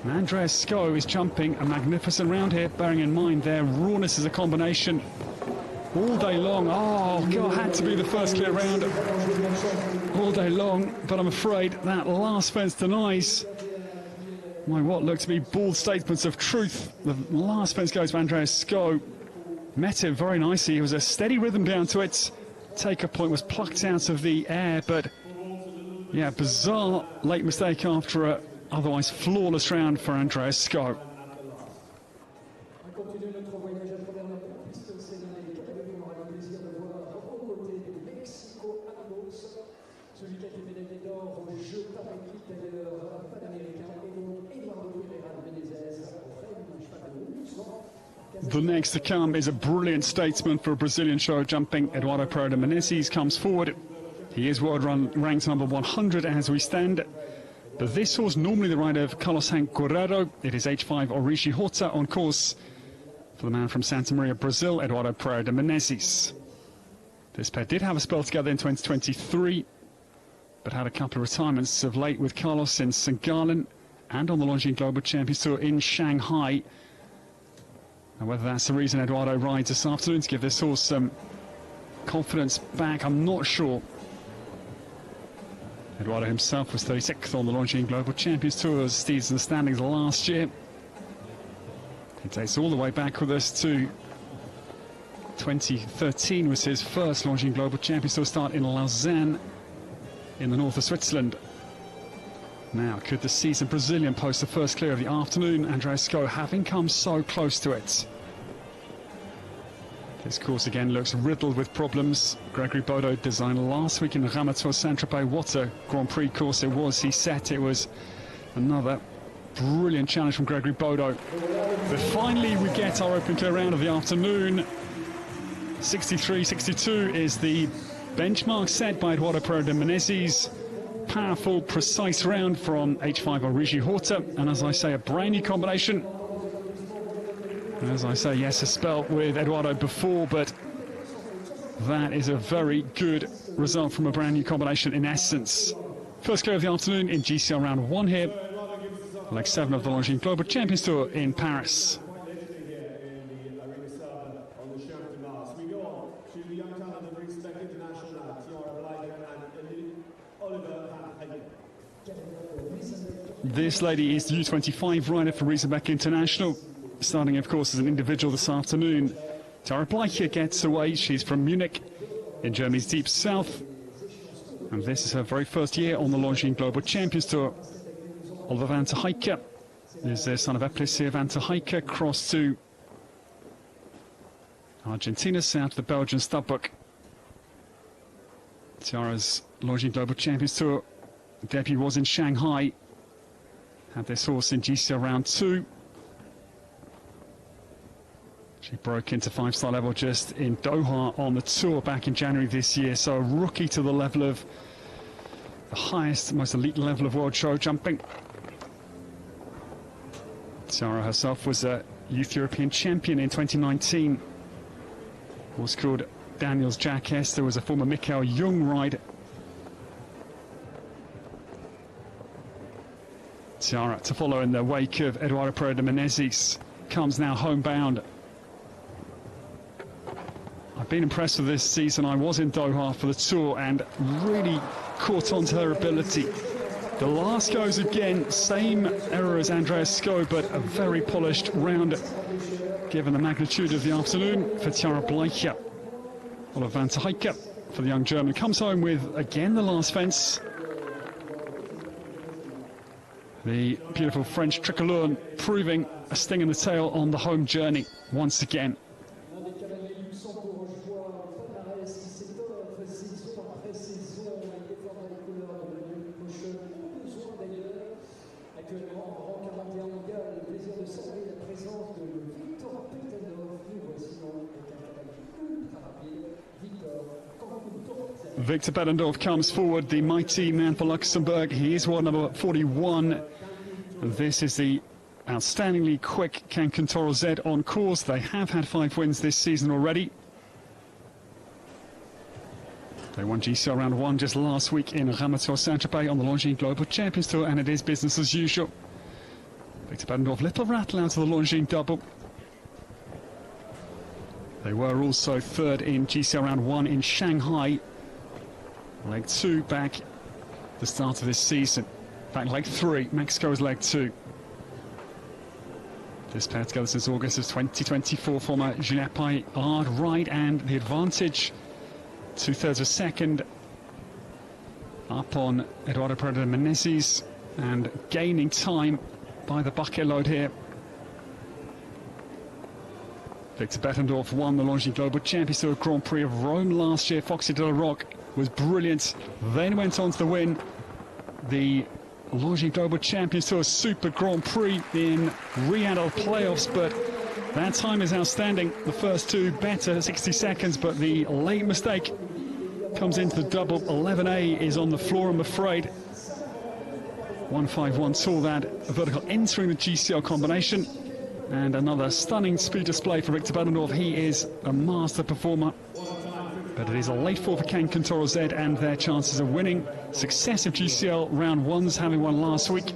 And Andreas Skov is jumping a magnificent round here, bearing in mind their rawness as a combination all day long. Oh God, had to be the first clear round all day long, but I'm afraid that last fence denies what looked to be bald statements of truth. The last fence goes to Andreas Skov. Met it very nicely. It was a steady rhythm down to it. Take-up point was plucked out of the air, but yeah, bizarre late mistake after a otherwise flawless round for Andreas Skov. The next to come is a brilliant statesman for a Brazilian show jumping. Eduardo Pereira de Menezes comes forward. He is world ranked number 100 as we stand. But this horse, normally the rider of Carlos Hank Guerrero, it is H5 Origi Horta on course for the man from Santa Maria, Brazil, Eduardo Pereira de Menezes. This pair did have a spell together in 2023, but had a couple of retirements of late with Carlos in St. Gallen and on the Longines Global Champions Tour in Shanghai. And whether that's the reason Eduardo rides this afternoon to give this horse some confidence back, I'm not sure. Eduardo himself was 36th on the Longines Global Champions Tour as steeds in the standings last year. He takes all the way back with us to 2013 was his first Longines Global Champions Tour start in Lausanne in the north of Switzerland. Now, could the seasoned Brazilian post the first clear of the afternoon? Andreas Sko having come so close to it. This course again looks riddled with problems. Gregory Bodo designed last week in the Ramator Saint-Tropez. What a Grand Prix course it was. He set it was another brilliant challenge from Gregory Bodo. But finally we get our open clear round of the afternoon. 63-62 is the benchmark set by Eduardo Pereira de Menezes. Powerful, precise round from H5 Origi Horta, and as I say, a brand new combination. As I say, yes, a spell with Eduardo before, but that is a very good result from a brand new combination in essence. First clear of the afternoon in GCL round 1 here, leg 7 of the Longines Global Champions Tour in Paris. This lady is the U25 rider for Riesenbeck International, starting, of course, as an individual this afternoon. Tara Bleicher gets away. She's from Munich in Germany's deep south. And this is her very first year on the Longines Global Champions Tour. Oliver van der Heijke is the son of Eplisier van der Heijke, crossed to Argentina, south of the Belgian Stadtbook. Tiara's Longines Global Champions Tour debut was in Shanghai. Had this horse in GCL round 2. She broke into 5-star level just in Doha on the tour back in January this year. So a rookie to the level of the highest, most elite level of world show jumping. Tiara herself was a Youth European champion in 2019. Was called Daniels Jack Esther, was a former Michael Jung rider. Tiara to follow in the wake of Eduardo Pereira de Menezes, comes now homebound. I've been impressed with this season. I was in Doha for the tour and really caught on to her ability. The last goes again, same error as Andreas Sko, but a very polished round given the magnitude of the afternoon for Tara Bleicher. Oliver van der Heijke for the young German comes home with again the last fence. The beautiful French tricolore proving a sting in the tail on the home journey once again. Victor Bettendorf comes forward, the mighty man for Luxembourg. He is world number 41. This is the outstandingly quick Cancan Z on course. They have had 5 wins this season already. They won GCL round 1 just last week in Ramator Saint-Tropez on the Longines Global Champions Tour, and it is business as usual. Victor Bettendorf, little rattle out of the Longines double. They were also 3rd in GCL round 1 in Shanghai. Leg 2 back the start of this season. In fact, leg 3, Mexico is leg 2. This pair together since August of 2024. Former Julien Paillard ride, and the advantage 2/3 of a second up on Eduardo Pereira de Menezes, and gaining time by the bucket load here. Victor Bettendorf won the Longines Global Champions Tour Grand Prix of Rome last year. Foxy de la Roque was brilliant, then went on to win the Longines Global Champions Tour Super Grand Prix in Riyadh playoffs, but that time is outstanding. The first 2 better, 60 seconds, but the late mistake comes into the double. 11A is on the floor, I'm afraid. 151 saw that vertical entering the GCL combination, and another stunning speed display for Victor Bettendorf. He is a master performer. But it is a late fall for Cancan Z, and their chances of winning successive GCL round 1s, having won last week,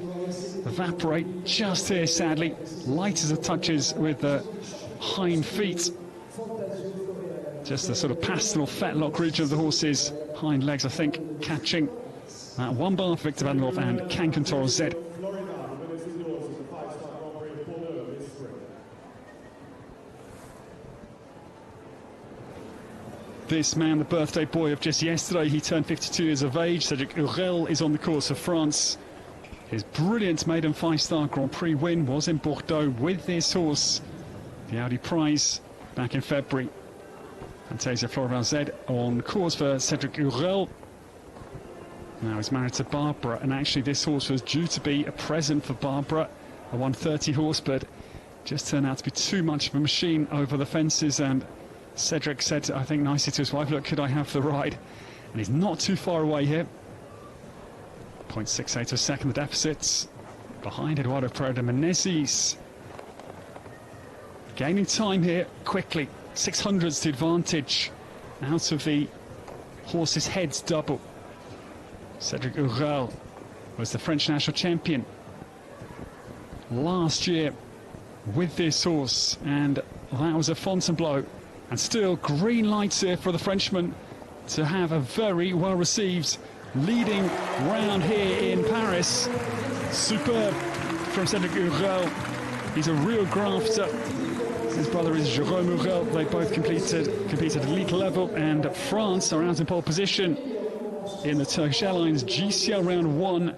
evaporate just here, sadly. Light as it touches with the hind feet. Just the sort of pastel fetlock region of the horse's hind legs, I think, catching that 1 bar for Victor Bettendorf and Cancan Z. This man, the birthday boy of just yesterday, he turned 52 years of age. Cedric Urel is on the course of France. His brilliant maiden 5-star Grand Prix win was in Bordeaux with this horse, the Audi Prize, back in February. Fantasia Floribert Z on course for Cedric Urel. Now he's married to Barbara, and actually this horse was due to be a present for Barbara, a 130 horse, but just turned out to be too much of a machine over the fences, and Cedric said, I think nicely to his wife, look, could I have the ride? And he's not too far away here. 0.68 a second the deficits behind Eduardo Pereira de Menezes. Gaining time here quickly, 600s to advantage out of the horse's heads double. Cedric Urel was the French national champion last year with this horse, and that was a Fontainebleau. And still green lights here for the Frenchman to have a very well received leading round here in Paris. Superb from Cedric Urel. He's a real grafter. His brother is Jérôme Urel. They both competed at elite level, and France are out in pole position in the Turkish Airlines GCL round 1.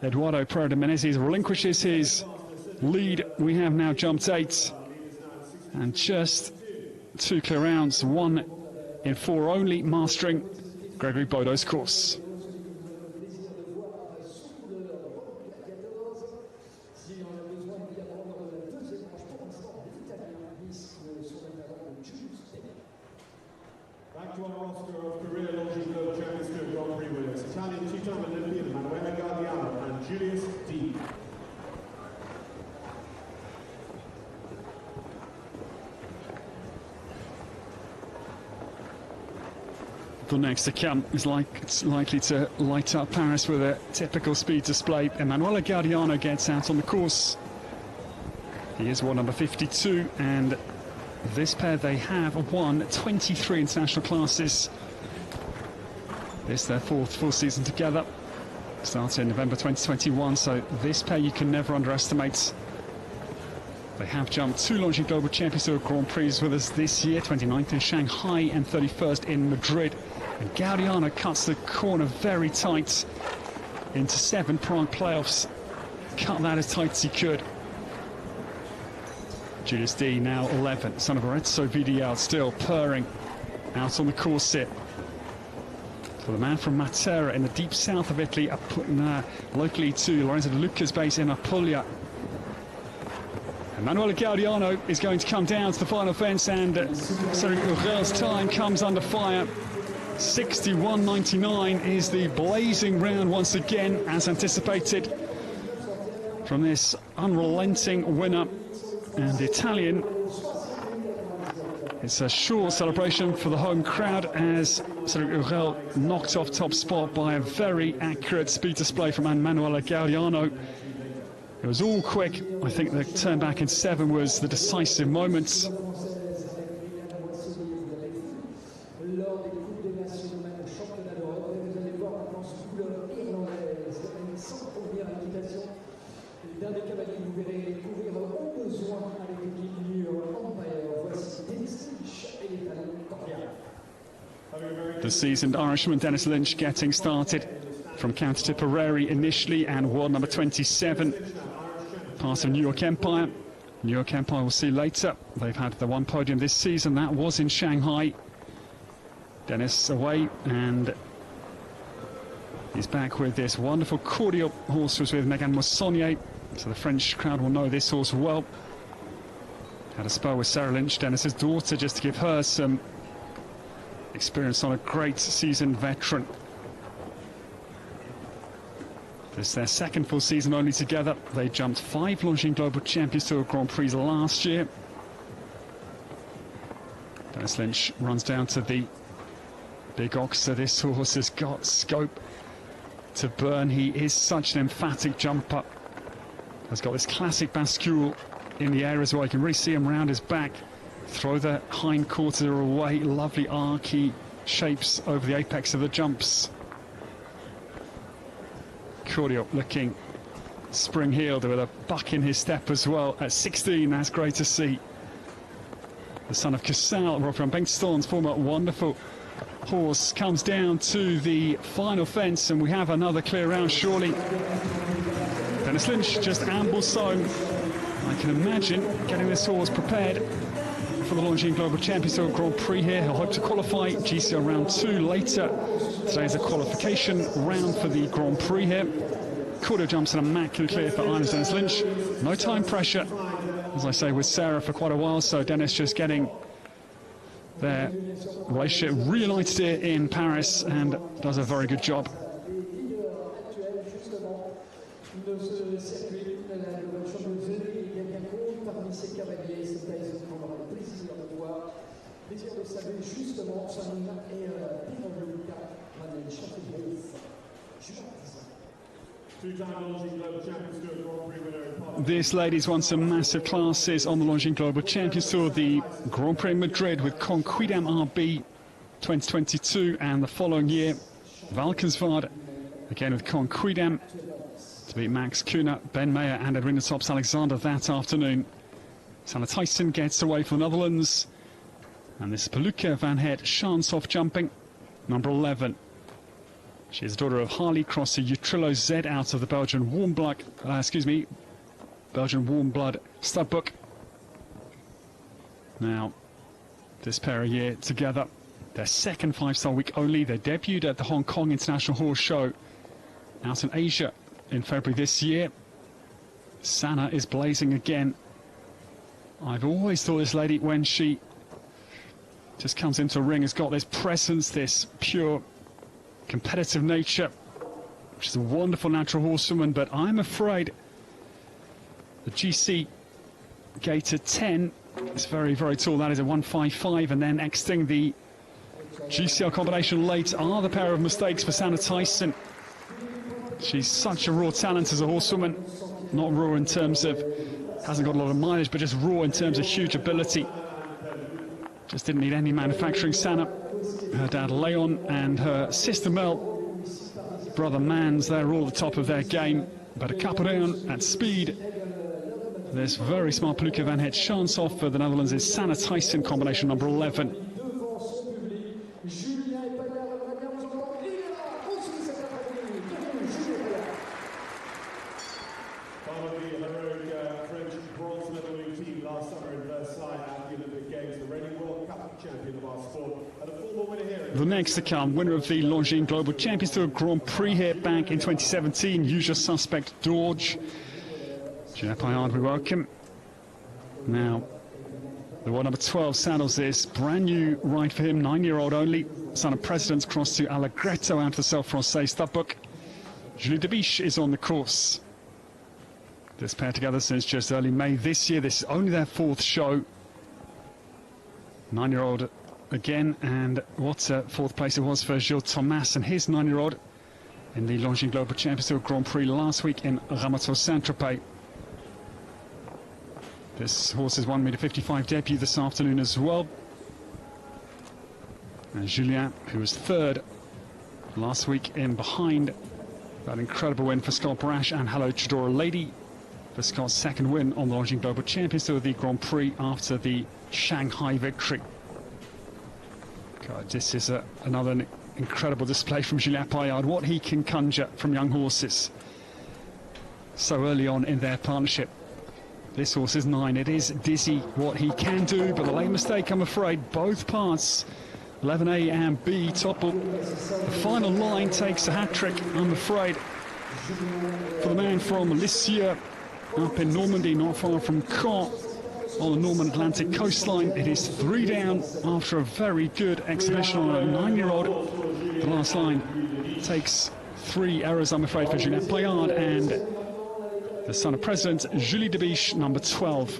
Eduardo Pereira de Menezes relinquishes his lead. We have now jumped 8, and just 2 clear rounds, 1 in 4 only, mastering Gregory Bodo's course. Back to our roster of career Longines Globe Champions Tour Grand Prix winners, Italian two-time Olympian Manuela Gardiano and Julius D. The next to come is it's likely to light up Paris with a typical speed display. Emanuele Gardiano gets out on the course. He is war number 52, and this pair, they have won 23 international classes. This their 4th full season together. Started in November 2021, so this pair you can never underestimate. They have jumped 2 Longines Global Champions Tour Grand Prix with us this year, 29th in Shanghai and 31st in Madrid. And Gardiano cuts the corner very tight into 7 Prague playoffs. Cut that as tight as he could. Julius D now 11, son of Arezzo VDL, still purring out on the course here. For the man from Matera in the deep south of Italy, locally to Lorenzo De Luca's base in Apulia. Emanuele Gardiano is going to come down to the final fence, and Cedric Urel's time comes under fire. 61.99 is the blazing round once again, as anticipated from this unrelenting winner. And the Italian, it's a short celebration for the home crowd as Cedric Urel knocked off top spot by a very accurate speed display from Emanuele Gardiano. It was all quick. I think the turn back in 7 was the decisive moment. The seasoned Irishman Dennis Lynch getting started from County Tipperary initially, and world number 27, part of New York Empire. New York Empire we'll see later. They've had the 1 podium this season, that was in Shanghai. Dennis away, and he's back with this wonderful cordial horse, was with Megan Moissonnier, so the French crowd will know this horse well. Had a spell with Sarah Lynch, Dennis's daughter, just to give her some experience on a great seasoned veteran. This is their 2nd full season only together. They jumped 5 Longines Global Champions Tour Grand Prix last year. Dennis Lynch runs down to the big oxer. This horse has got scope to burn. He is such an emphatic jumper. Has got this classic bascule in the air as well. You can really see him round his back, throw the hind quarter away. Lovely archy shapes over the apex of the jumps. Cordial looking spring-heeled with a buck in his step as well at 16. That's great to see. The son of Casal, Rob van Benkstone's former wonderful horse comes down to the final fence, and we have another clear round, surely. Dennis Lynch just ambles home. I can imagine getting this horse prepared for the Longines Global Champions Tour Grand Prix here. He'll hope to qualify GCL round 2 later. Today's a qualification round for the Grand Prix here. Cordo jumps an immaculate clear for Ireland's Dennis Lynch. No time pressure, as I say, with Sarah for quite a while, so Dennis just getting their relationship reunited here in Paris and does a very good job. This lady's won some massive classes on the Longines Global Champions Tour, the Grand Prix Madrid with Conquidam RB 2022, and the following year Valkenswaard again with Conquidam to beat Max Kuhner, Ben Mayer and Edwina Tops Alexander that afternoon. Sanne Thijssen gets away for the Netherlands, and this is Peluca van Het Schanshoff jumping, number 11. She is the daughter of Harley Crosser Utrillo Z out of the Belgian Belgian Warm Blood stud book. Now, this pair a year together, their second 5-star week only. They debuted at the Hong Kong International Horse Show out in Asia in February this year. Sanne is blazing again. I've always thought this lady, when she just comes into a ring, has got this presence, this pure competitive nature. She's a wonderful natural horsewoman, but I'm afraid the GC gated 10 is very, very tall. That is a 155, and then exiting the GCL combination late are the pair of mistakes for Sanne Thijssen. She's such a raw talent as a horsewoman, not raw in terms of hasn't got a lot of mileage, but just raw in terms of huge ability. Just didn't need any manufacturing. Sanne, her dad Leon and her sister Mel, brother Mans, they're all at the top of their game, but a couple down at speed. This very smart Peluca van Het Schanshoff for the Netherlands is Sanne Thijssen, combination number 11. The next to come, winner of the Longines Global Champions Tour Grand Prix here back in 2017, usual suspect Dorge. Julien Paillard, we welcome. Now, the one number 12 saddles this brand new ride for him, 9-year-old only, son of President's cross to Allegretto out of the Self-Francais stud book. Julie Debiche is on the course. This pair together since just early May this year. This is only their 4th show. 9-year-old again, and what a 4th place it was for Gilles Thomas and his 9-year-old in the Longines Global Champions Tour Grand Prix last week in Ramatot Saint-Tropez. This horse's 1m55 debut this afternoon as well. And Julien, who was 3rd last week in behind that incredible win for Scott Brash and Hello Chidora Lady for Scott's 2nd win on the Longines Global Champions Tour, the Grand Prix after the Shanghai victory. God, this is another incredible display from Julien Paillard, what he can conjure from young horses so early on in their partnership. This horse is 9. It is dizzy what he can do, but the late mistake, I'm afraid, both parts, 11A and B, topple. The final line takes a hat-trick, I'm afraid, for the man from Lisieux, up in Normandy, not far from Caen, on the Norman Atlantic coastline. It is 3 down after a very good exhibition on a 9-year-old. The last line takes 3 errors, I'm afraid, for Julien Paillard and the son of President, Julie Debiche, number 12.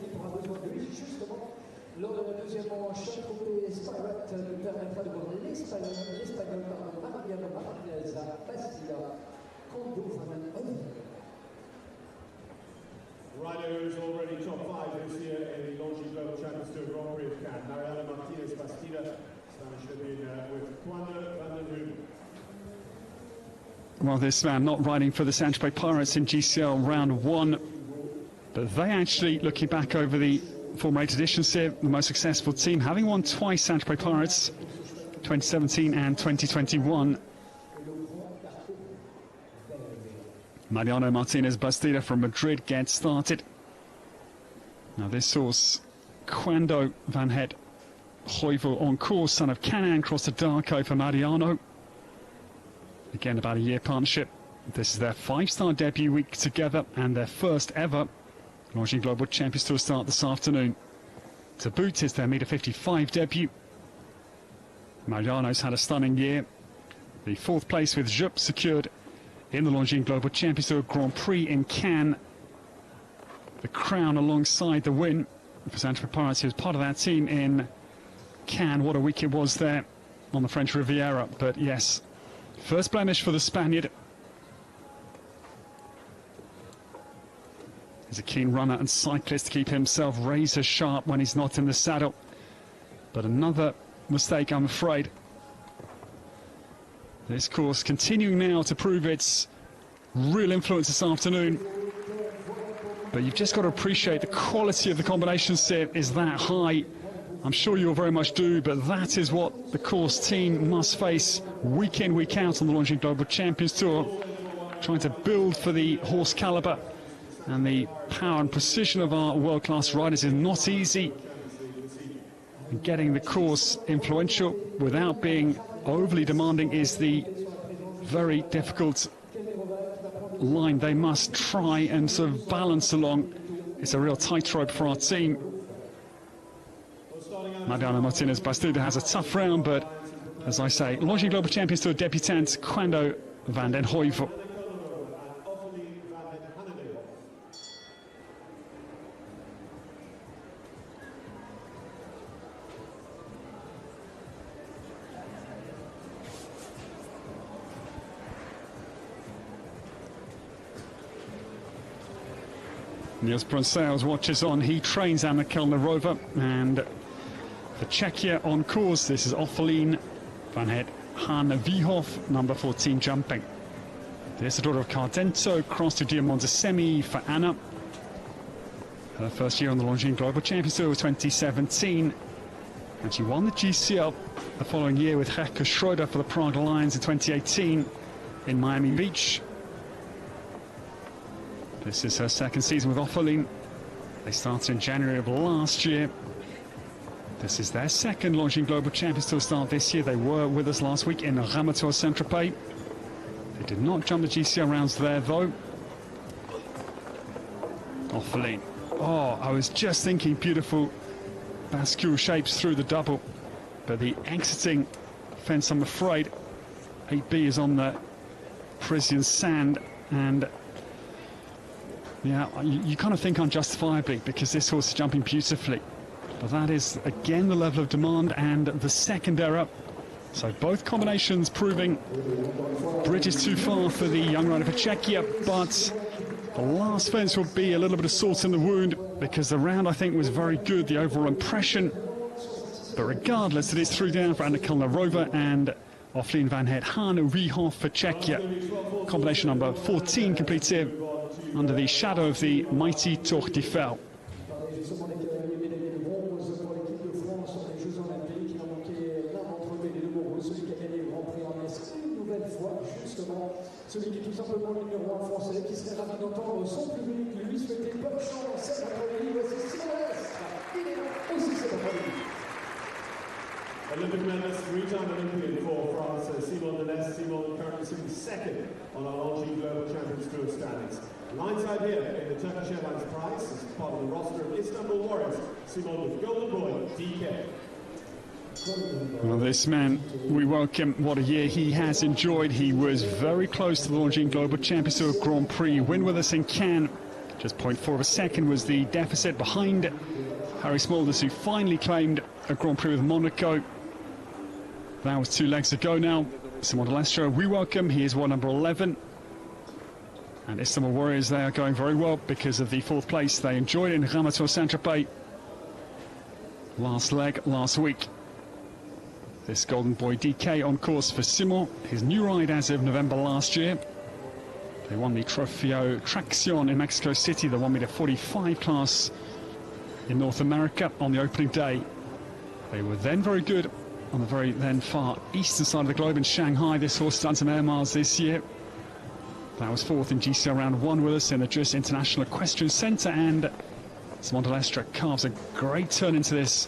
Rider who's already top 5 this year in the Longines Global Champions Tour Grand Prix of Cannes, Mariana Martinez Bastida, Spanish with Juana van den Hooven. Well, this man not riding for the Saint-Tropez Pirates in GCL round 1, but they actually, looking back over the former 8 editions here, the most successful team, having won twice Saint-Tropez Pirates, 2017 and 2021. Mariano Martinez Bastida from Madrid gets started. Now this horse, Quando Van Het Heuvel on course, son of Canaan, crossed the Darko for Mariano. Again, about a year partnership. This is their 5-star debut week together and their first ever Longines Global Champions Tour start this afternoon. To boot is their meter 55 debut. Mariano's had a stunning year. The 4th place with Jupp secured in the Longines Global Champions Tour Grand Prix in Cannes. The crown alongside the win for Santa Pirates, who was part of that team in Cannes. What a week it was there on the French Riviera. But yes, first blemish for the Spaniard. He's a keen runner and cyclist to keep himself razor sharp when he's not in the saddle. But another mistake, I'm afraid. This course continuing now to prove its real influence this afternoon. But you've just got to appreciate the quality of the combination set is that high. I'm sure you'll very much do, but that is what the course team must face week in, week out on the Longines Global Champions Tour. Trying to build for the horse caliber and the power and precision of our world-class riders is not easy. And getting the course influential without being overly demanding is the very difficult line they must try and sort of balance along. It's a real tightrope for our team. Mariano Martinez Bastida has a tough round, but as I say, Longines Global Champions Tour debutant Quando Van Den Heuvel. Niels Brunsels watches on. He trains Anna Kelner-Rover, and for Czechia on course, this is Offelien Van Het Han Viehoff, number 14, jumping. There's the daughter of Cardento, cross to Diamondisemi for Anna. Her first year on the Longines Global Champions Tour was 2017, and she won the GCL the following year with Hecke Schroeder for the Prague Lions in 2018 in Miami Beach. This is her second season with Offelien. They started in January of last year. This is their second Longines Global Champions Tour start this year. They were with us last week in Ramator Saint-Tropez. They did not jump the GCL rounds there, though. Offelien. Oh, I was just thinking beautiful bascule shapes through the double. But the exiting fence, I'm afraid, 8B is on the Parisian sand, and yeah, you kind of think unjustifiably because this horse is jumping beautifully. But that is, again, the level of demand and the second error. So both combinations proving bridges too far for the young rider for Czechia, but the last fence will be a little bit of salt in the wound because the round, I think, was very good, the overall impression. But regardless, it is through down for Anna Kelner-Rover and Offelien Van Het Han Viehoff for Czechia. Combination number 14 completes here under the shadow of the mighty Tour d'Eiffel. Celui qui est tout simplement le numéro 1 français, qui serait ravi d'entendre son public lui souhaiter bonne chance cet après-midi. Voici Simon Lestre. Il est là aussi cet après-midi. Olympic medalist, 3-time Olympian for France, Simon Lestre. Simon currently sitting second on our Longines Global Champions Tour standings. Lineside here in the Turkish Airlines prize as part of the roster of Istanbul Warriors. Simon with Golden Boy, DK. Well, this man, we welcome. What a year he has enjoyed. He was very close to the Longines Global Champions Tour Grand Prix win with us in Cannes. Just 0.4 of a second was the deficit behind Harry Smulders, who finally claimed a Grand Prix with Monaco. That was 2 legs ago now. Simon Lestre, we welcome. He is number 11. And Istanbul Warriors, they are going very well because of the 4th place they enjoyed in Ramator Saint-Tropez last leg last week. This Golden Boy DK on course for Simon, his new ride as of November last year. They won the Trofeo Traction in Mexico City, the 1m45 class in North America on the opening day. They were then very good on the very then far eastern side of the globe in Shanghai. This horse has done some air miles this year. That was fourth in GCL round 1 with us in the Just International Equestrian Centre, and Simon de Lestre carves a great turn into this,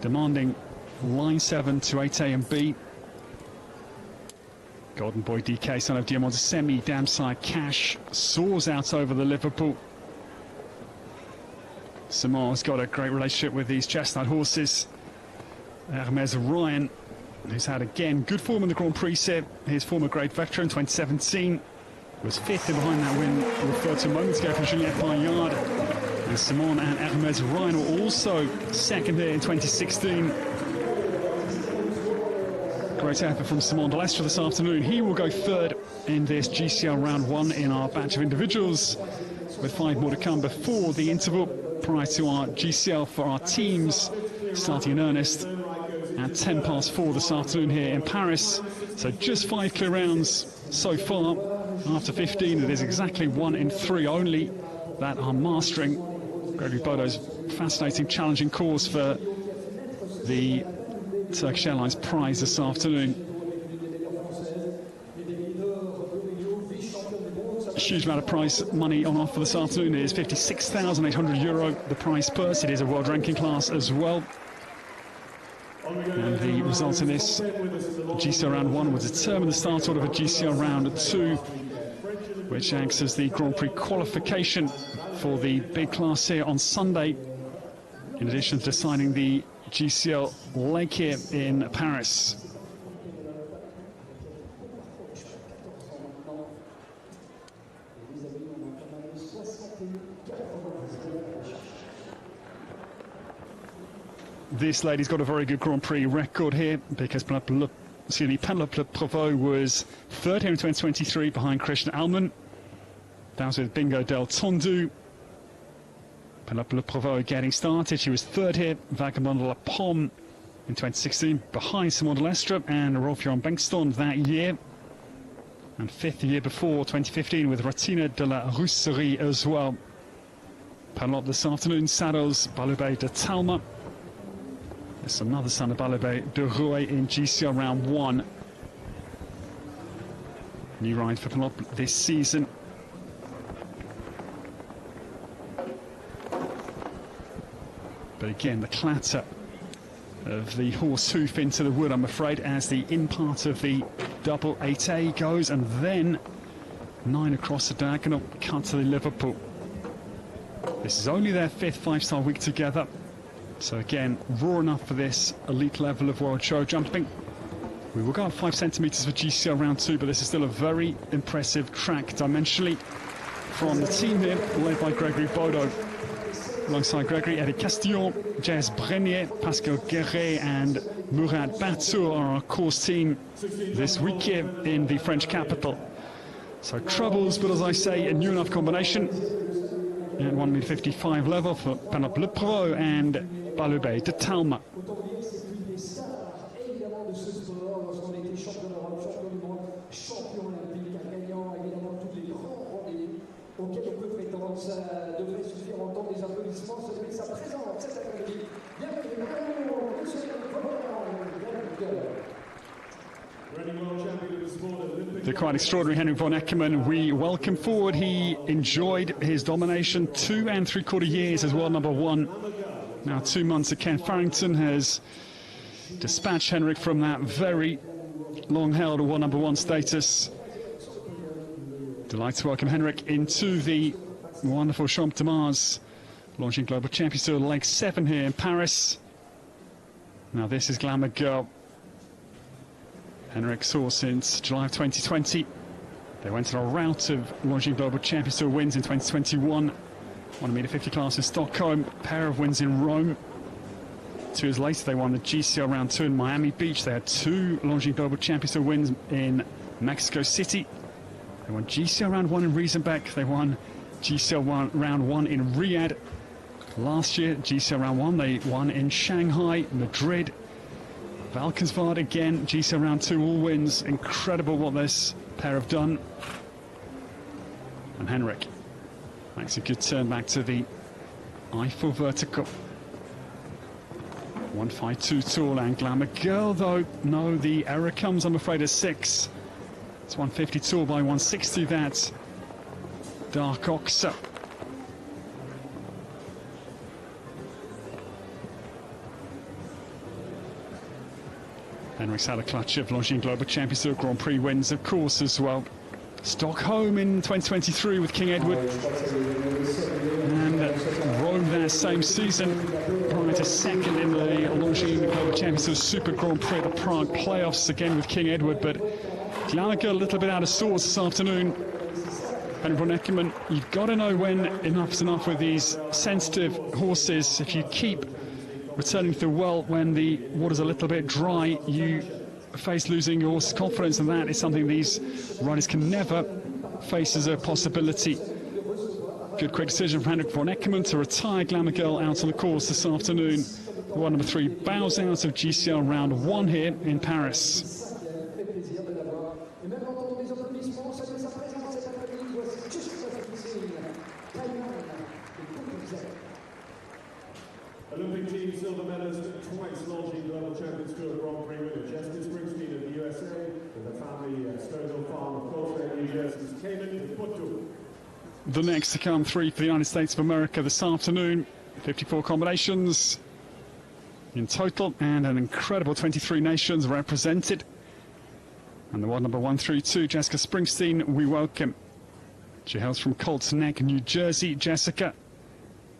demanding line 7 to 8A and B. Golden Boy DK, son of Diamond Semi, Damside Cash, soars out over the Liverpool. Simon's got a great relationship with these chestnut horses. Hermes Ryan, who's had again good form in the Grand Prix here. His former great veteran 2017 was fifth in behind that win referred to moments ago from Juliette Paillard. And Simon and Hermes Ryan were also second here in 2016. Great effort from Simon de Lestre this afternoon. He will go third in this GCL round 1 in our batch of individuals, with 5 more to come before the interval prior to our GCL for our teams starting in earnest at 4:10 this afternoon here in Paris. So just 5 clear rounds so far. After 15, it is exactly 1 in 3 only that are mastering Gregory Bodo's fascinating, challenging course for the Turkish Airlines prize this afternoon. A huge amount of prize money on offer this afternoon. It is €56,800, the prize purse. It is a world ranking class as well. And the results in this GCL round 1 will determine the start order for GCL round 2, which acts as the Grand Prix qualification for the big class here on Sunday, in addition to deciding the GCL leg here in Paris. This lady's got a very good Grand Prix record here, because Penelope Prevost was third here in 2023 behind Christian Alman. That was with Bingo del Tondu. Penelope Prevost getting started. She was third here, Vagabond de la Pomme in 2016 behind Simon de Lestre and Rolf-Johan Bengtsson that year. And fifth the year before, 2015, with Ratina de la Rousserie as well. Penelope this afternoon saddles Balubé de Talma. There's another son of Balubé de Rouet in GCL round 1. New ride for Penelope this season. But again, the clatter of the horse hoof into the wood, I'm afraid, as the in part of the double 8A goes, and then 9 across the diagonal, cut to the Liverpool. This is only their 5th 5-star week together. So again, raw enough for this elite level of world show jumping. We will go up 5 centimetres for GCL round 2, but this is still a very impressive track dimensionally from the team here, led by Gregory Bodo. Alongside Gregory, Eric Castillon, Jez Brenier, Pascal Guéret and Mourad Batour are our course team this week here in the French capital. So troubles, but as I say, a new enough combination at 1m55 level for Penelope Prevost and Balubé de Talma. The quite extraordinary Henrik von Eckermann, we welcome forward. He enjoyed his domination 2 3/4 years as world number 1. Now 2 months at Ken Farrington has dispatched Henrik from that very long-held world number 1 status. Delighted to welcome Henrik into the wonderful Champ de Mars launching Global Championship Leg 7 here in Paris. Now this is Glamour Girl. Henrik saw since July of 2020. They went on a rout of launching Global Championship wins in 2021. 1m50 class in Stockholm, a pair of wins in Rome. 2 years later, they won the GCL round 2 in Miami Beach. They had 2 launching Global Championship wins in Mexico City. They won GCL round 1 in Riesenbeck. They won GCL round 1 in Riyadh. Last year, GCL round 1, they won in Shanghai, Madrid, Valkenswaard again. GCL round 2, all wins. Incredible what this pair have done. And Henrik makes a good turn back to the Eiffel vertical. 152 tall and Glamour Girl, though, no, the error comes, I'm afraid, at 6. It's 150 tall by 160, that's Dark Oxer. Henrik's had a clutch of Longines Global Champions Tour Grand Prix wins, of course, as well. Stockholm in 2023 with King Edward. And Rome that same season, prior to second in the Longines Global Champions Tour Super Grand Prix, the Prague playoffs again with King Edward. But Glamour Girl a little bit out of sorts this afternoon. And von Eckermann, you've got to know when enough's enough with these sensitive horses. If you keep returning to the well when the water's a little bit dry, you face losing your horse's confidence, and that is something these riders can never face as a possibility. Good quick decision from Henrik von Eckermann to retire Glamour Girl out on the course this afternoon. One number 3 bows out of GCL round 1 here in Paris. Olympic team silver medalist, twice Longines Global Champions Tour Grand Prix winner, Jessica Springsteen of the USA, with her family at Stoneville Farm of Coltrane, New Jersey's Cayman with Puerto. The next to come 3 for the United States of America this afternoon. 54 combinations in total and an incredible 23 nations represented. And the one number 132, Jessica Springsteen, we welcome. She hails from Colts Neck, New Jersey. Jessica,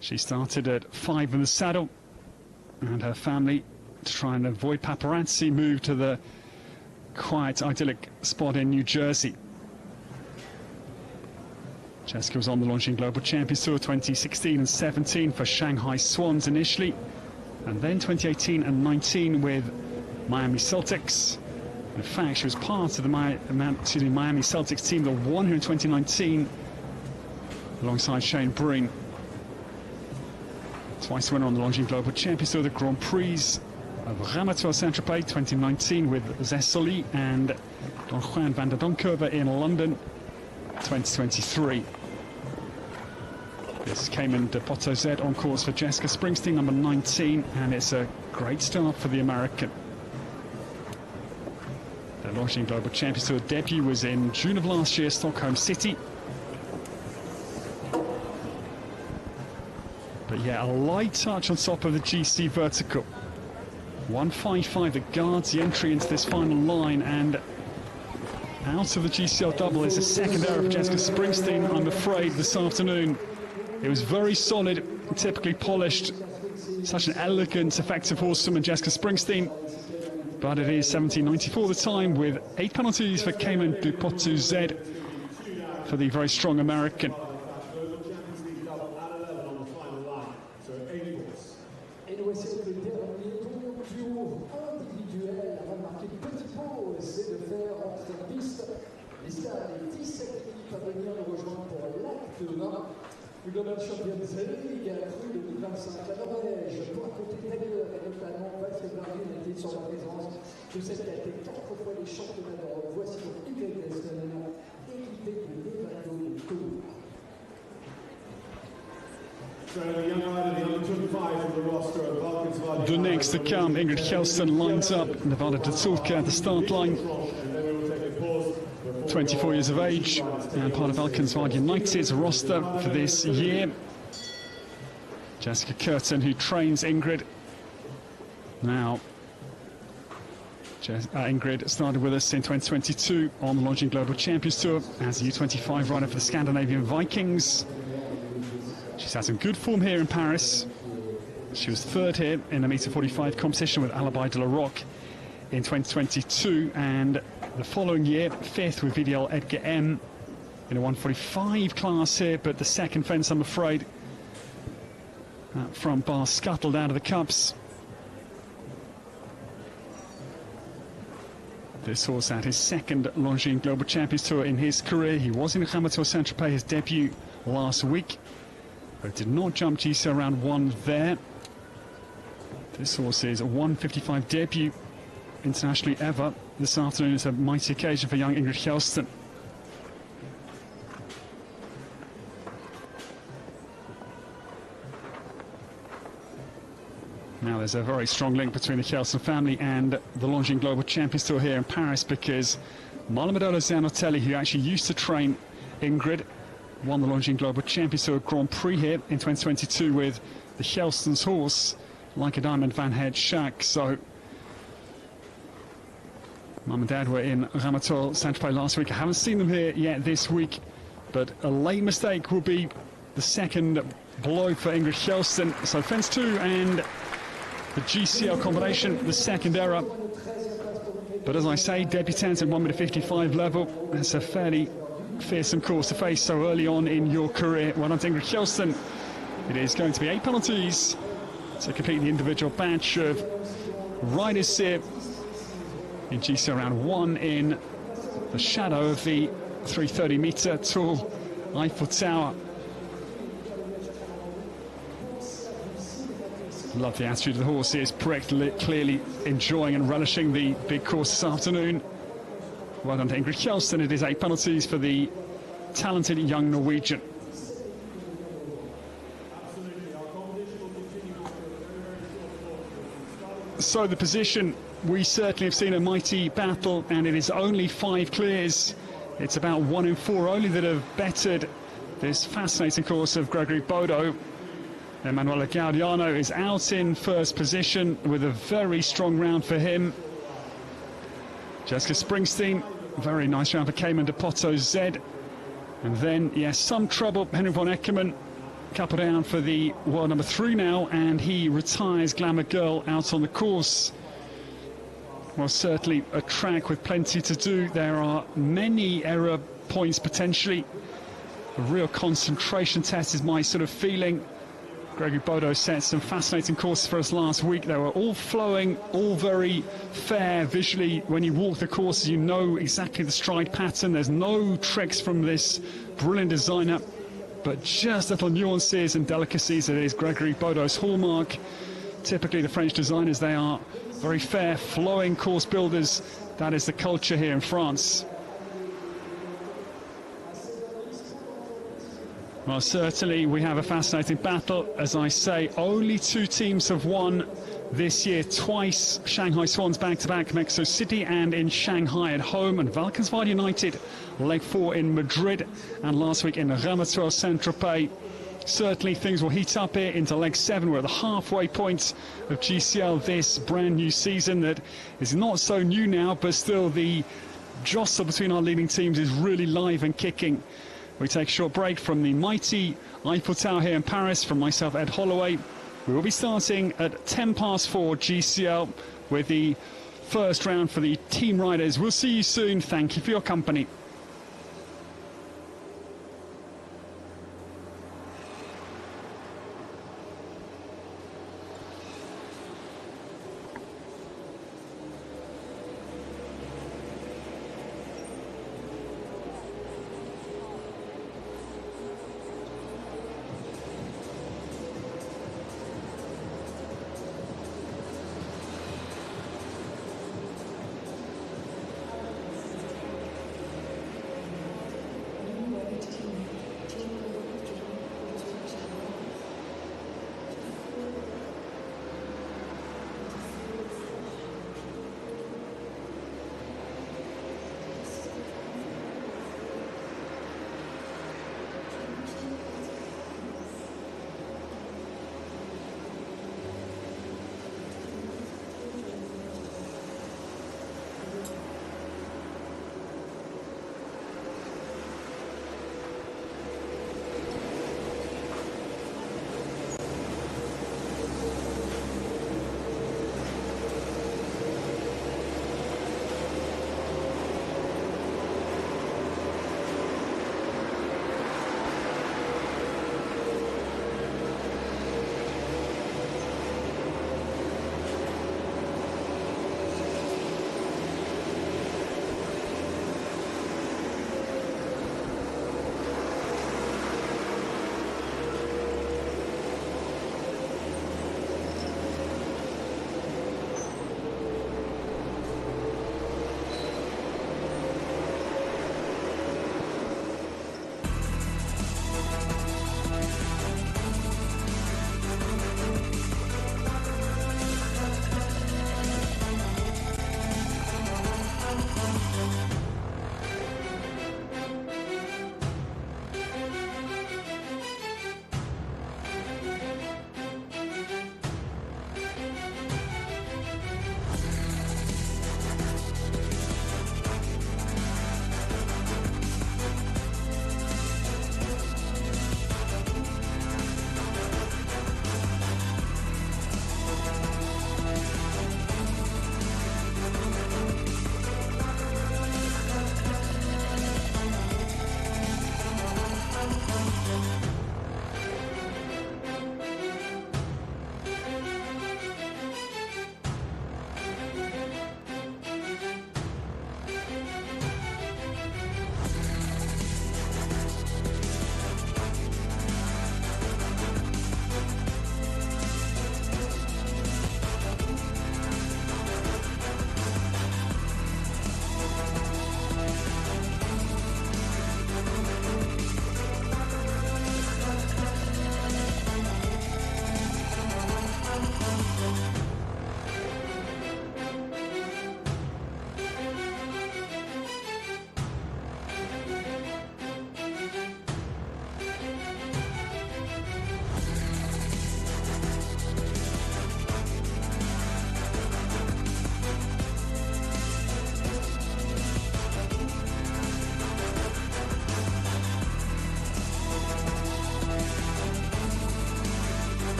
she started at 5 in the saddle, and her family, to try and avoid paparazzi, moved to the quiet, idyllic spot in New Jersey. Jessica was on the Longines Global Champions Tour 2016 and 17 for Shanghai Swans initially, and then 2018 and 19 with Miami Celtics. In fact, she was part of the Miami Celtics team that won here in 2019 alongside Shane Breen. Twice winner on the Longines Global Champions Tour, the Grand Prix of Ramateur Saint-Tropez 2019 with Zessoli and Don Juan van der Donkerve in London 2023. This Cayman de Porto Z on course for Jessica Springsteen, number 19, and it's a great start for the American. The Longines Global Champions Tour debut was in June of last year, Stockholm City. But yeah, a light touch on top of the GC vertical. 155 that guards the entry into this final line, and out of the GCL double is a second error for Jessica Springsteen, I'm afraid, this afternoon. It was very solid, typically polished. Such an elegant, effective horsewoman, Jessica Springsteen. But it is 17.94 the time, with 8 penalties for Cayman du Porto Z for the very strong American. Global Champions League, cru 2025, la Norvège, pour côté Taylor et notamment Patrick Barguin a été sur la présence de celle qui a été 4 fois les championnats d'Europe. Voici donc YS maintenant équipé de Leonardo Koulou. The next to come, Ingrid Kjellsten lines up Nevada Datulka at the start line. 24 years of age and part of Valkenswaard United's roster for this year. Jessica Curtin, who trains Ingrid. Now, Ingrid started with us in 2022 on the Longines Global Champions Tour as a U25 rider for the Scandinavian Vikings. She's had some good form here in Paris. She was 3rd here in the meter 45 competition with Alibi de la Roque in 2022, and the following year 5th with VDL Edgar M in a 145 class here, but the second fence, I'm afraid, front bar scuttled out of the cups. This horse had his 2nd Longines Global Champions Tour in his career. He was in Ramateur Saint-Tropez, his debut last week, but did not jump GCL round 1 there. This horse is a 155 debut internationally ever. This afternoon is a mighty occasion for young Ingrid Kjellsten. Now there's a very strong link between the Kjellsen family and the Longines Global Champions Tour here in Paris, because Malamadolo Zanotelli, who actually used to train Ingrid, won the Longines Global Champions Tour Grand Prix here in 2022 with the Kjelsen's horse, Like a Diamond Van Het Schack. So Mum and Dad were in Ramator Saint-Tropez last week. I haven't seen them here yet this week, but a late mistake will be the second blow for Ingrid Kjelsen. So fence 2 and the GCL combination, the second error. But as I say, debutants at 1m55 level, that's a fairly fearsome course to face so early on in your career. Well done to Ingrid Kjelsen. It is going to be 8 penalties to complete the individual batch of riders here in GCL round 1 in the shadow of the 330-metre tall Eiffel Tower. Love the attitude of the horse. He is clearly enjoying and relishing the big course this afternoon. Well done to Ingrid Kjelsen. It is 8 penalties for the talented young Norwegian. So the position, we certainly have seen a mighty battle, and it is only 5 clears. It's about 1 in 4 only that have bettered this fascinating course of Gregory Bodo. Emanuele Gaudiano is out in first position with a very strong round for him. Jessica Springsteen, very nice round for Cayman de Poto Z. And then, yes, some trouble. Henry von Eckermann, couple down for the world number 3 now, and he retires Glamour Girl out on the course. Well, certainly a track with plenty to do. There are many error points potentially. A real concentration test is my sort of feeling. Gregory Bodo set some fascinating courses for us last week. They were all flowing, all very fair visually. When you walk the courses, you know exactly the stride pattern. There's no tricks from this brilliant designer, but just little nuances and delicacies. It is Gregory Bodo's hallmark. Typically the French designers, they are very fair, flowing course builders. That is the culture here in France. Well, certainly we have a fascinating battle. As I say, only 2 teams have won this year twice. Shanghai Swans back-to-back, Mexico City and in Shanghai at home, and Valkenswaard United leg 4 in Madrid, and last week in Ramator Saint-Tropez. Certainly things will heat up here into leg 7. We're at the halfway point of GCL this brand new season that is not so new now, but still the jostle between our leading teams is really live and kicking. We take a short break from the mighty Eiffel Tower here in Paris. From myself, Ed Holloway, we will be starting at 4 GCL with the first round for the team riders. We'll see you soon. Thank you for your company.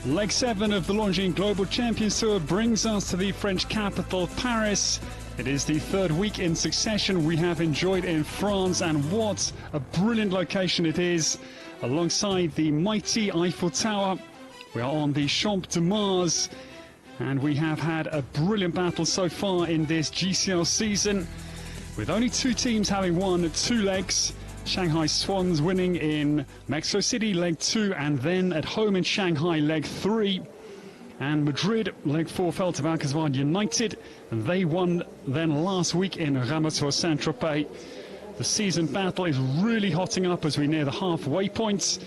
Leg 7 of the Longines Global Champions Tour brings us to the French capital, Paris. It is the third week in succession we have enjoyed in France, and what a brilliant location it is. Alongside the mighty Eiffel Tower, we are on the Champ de Mars, and we have had a brilliant battle so far in this GCL season, with only two teams having won two legs. Shanghai Swans winning in Mexico City, leg 2, and then at home in Shanghai, leg 3. And Madrid, leg 4, fell to Valkenswaard United, and they won then last week in Ramatour Saint-Tropez. The season battle is really hotting up as we near the halfway point,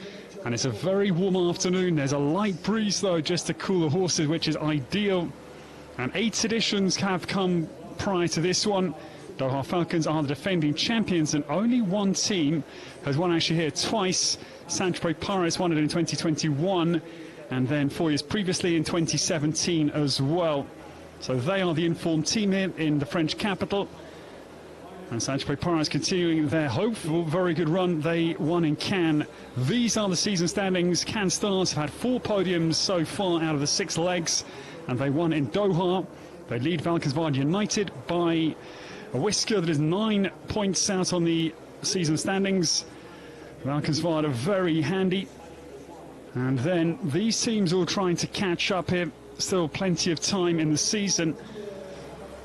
and it's a very warm afternoon. There's a light breeze though, just to cool the horses, which is ideal. And 8 editions have come prior to this one. Doha Falcons are the defending champions, and only one team has won actually here twice. Saint-Tropez Paris won it in 2021, and then 4 years previously in 2017 as well. So they are the informed team here in the French capital. And Saint-Tropez Paris continuing their hopeful, very good run. They won in Cannes. These are the season standings. Cannes Stars have had 4 podiums so far out of the 6 legs, and they won in Doha. They lead Valkenswaard United by a whisker that is 9 points out on the season standings. Valkenswaard are very handy. And then these teams all trying to catch up here. Still plenty of time in the season.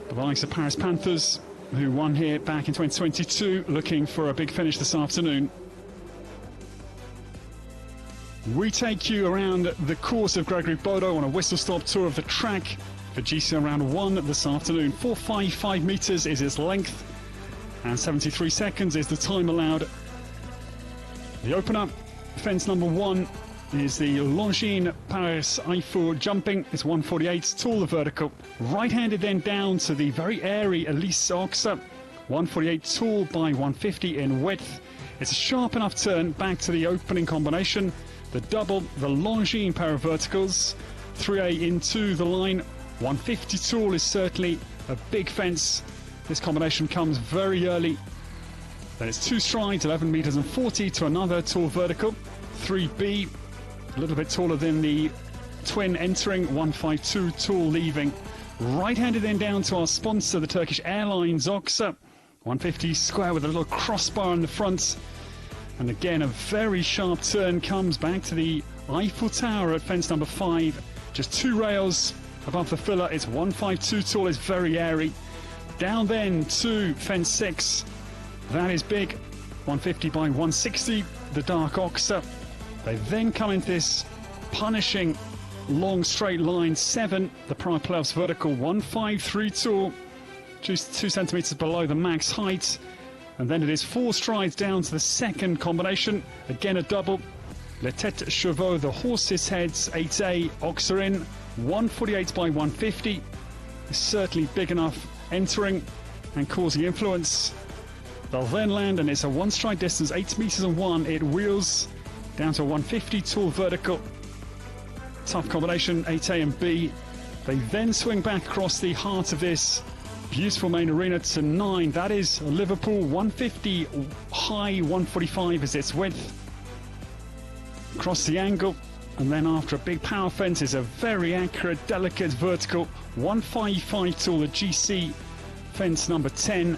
The likes of Paris Panthers, who won here back in 2022, looking for a big finish this afternoon. We take you around the course of Gregory Bodo on a whistle-stop tour of the track for GCL round 1 this afternoon. 455 metres is its length, and 73 seconds is the time allowed. The opener, fence number 1, is the Longines Paris Eiffel jumping. It's 148 tall, the vertical. Right-handed then down to the very airy Elise Oxa, 148 tall by 150 in width. It's a sharp enough turn back to the opening combination. The double, the Longines pair of verticals, 3A into the line. 150 tall is certainly a big fence. This combination comes very early. Then it's 2 strides, 11 meters and 40 to another tall vertical. 3B, a little bit taller than the twin entering, 152 tall leaving. Right-handed then down to our sponsor, the Turkish Airlines Oxa, 150 square with a little crossbar in the front. And again, a very sharp turn comes back to the Eiffel Tower at fence number 5. Just 2 rails above the filler. It's 152 tall, is very airy. Down then to fence 6. That is big, 150 by 160, the dark Oxa. They then come into this punishing long straight line 7, the Pride Playoffs vertical, 153 tall, just 2 centimeters below the max height. And then it is 4 strides down to the second combination, again a double. Le Tête Chevaux, the horses' heads, 8A, Oxa in, 148 by 150. Is certainly big enough entering and causing influence. They'll then land, and it's a 1 stride distance, 8 meters and 1. It wheels down to a 150 tall vertical. Tough combination, 8A and B. They then swing back across the heart of this beautiful main arena to 9. That is Liverpool, 150 high, 145 is its width. Across the angle, and then after a big power fence is a very accurate, delicate vertical, 155 tall, the GC fence number 10.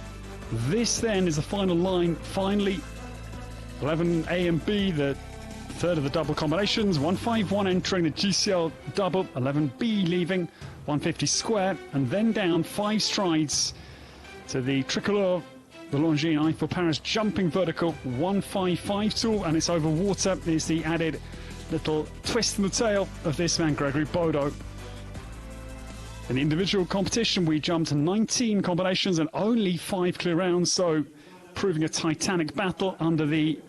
This then is the final line, finally. 11A and B, the third of the double combinations, 151 entering the GCL double, 11B leaving, 150 square, and then down 5 strides to the tricolore, the Longines Eiffel Paris jumping vertical, 155 tall, and it's over water is the added little twist in the tail of this man, Gregory Bodo. In the individual competition, we jumped 19 combinations and only 5 clear rounds, so proving a titanic battle under the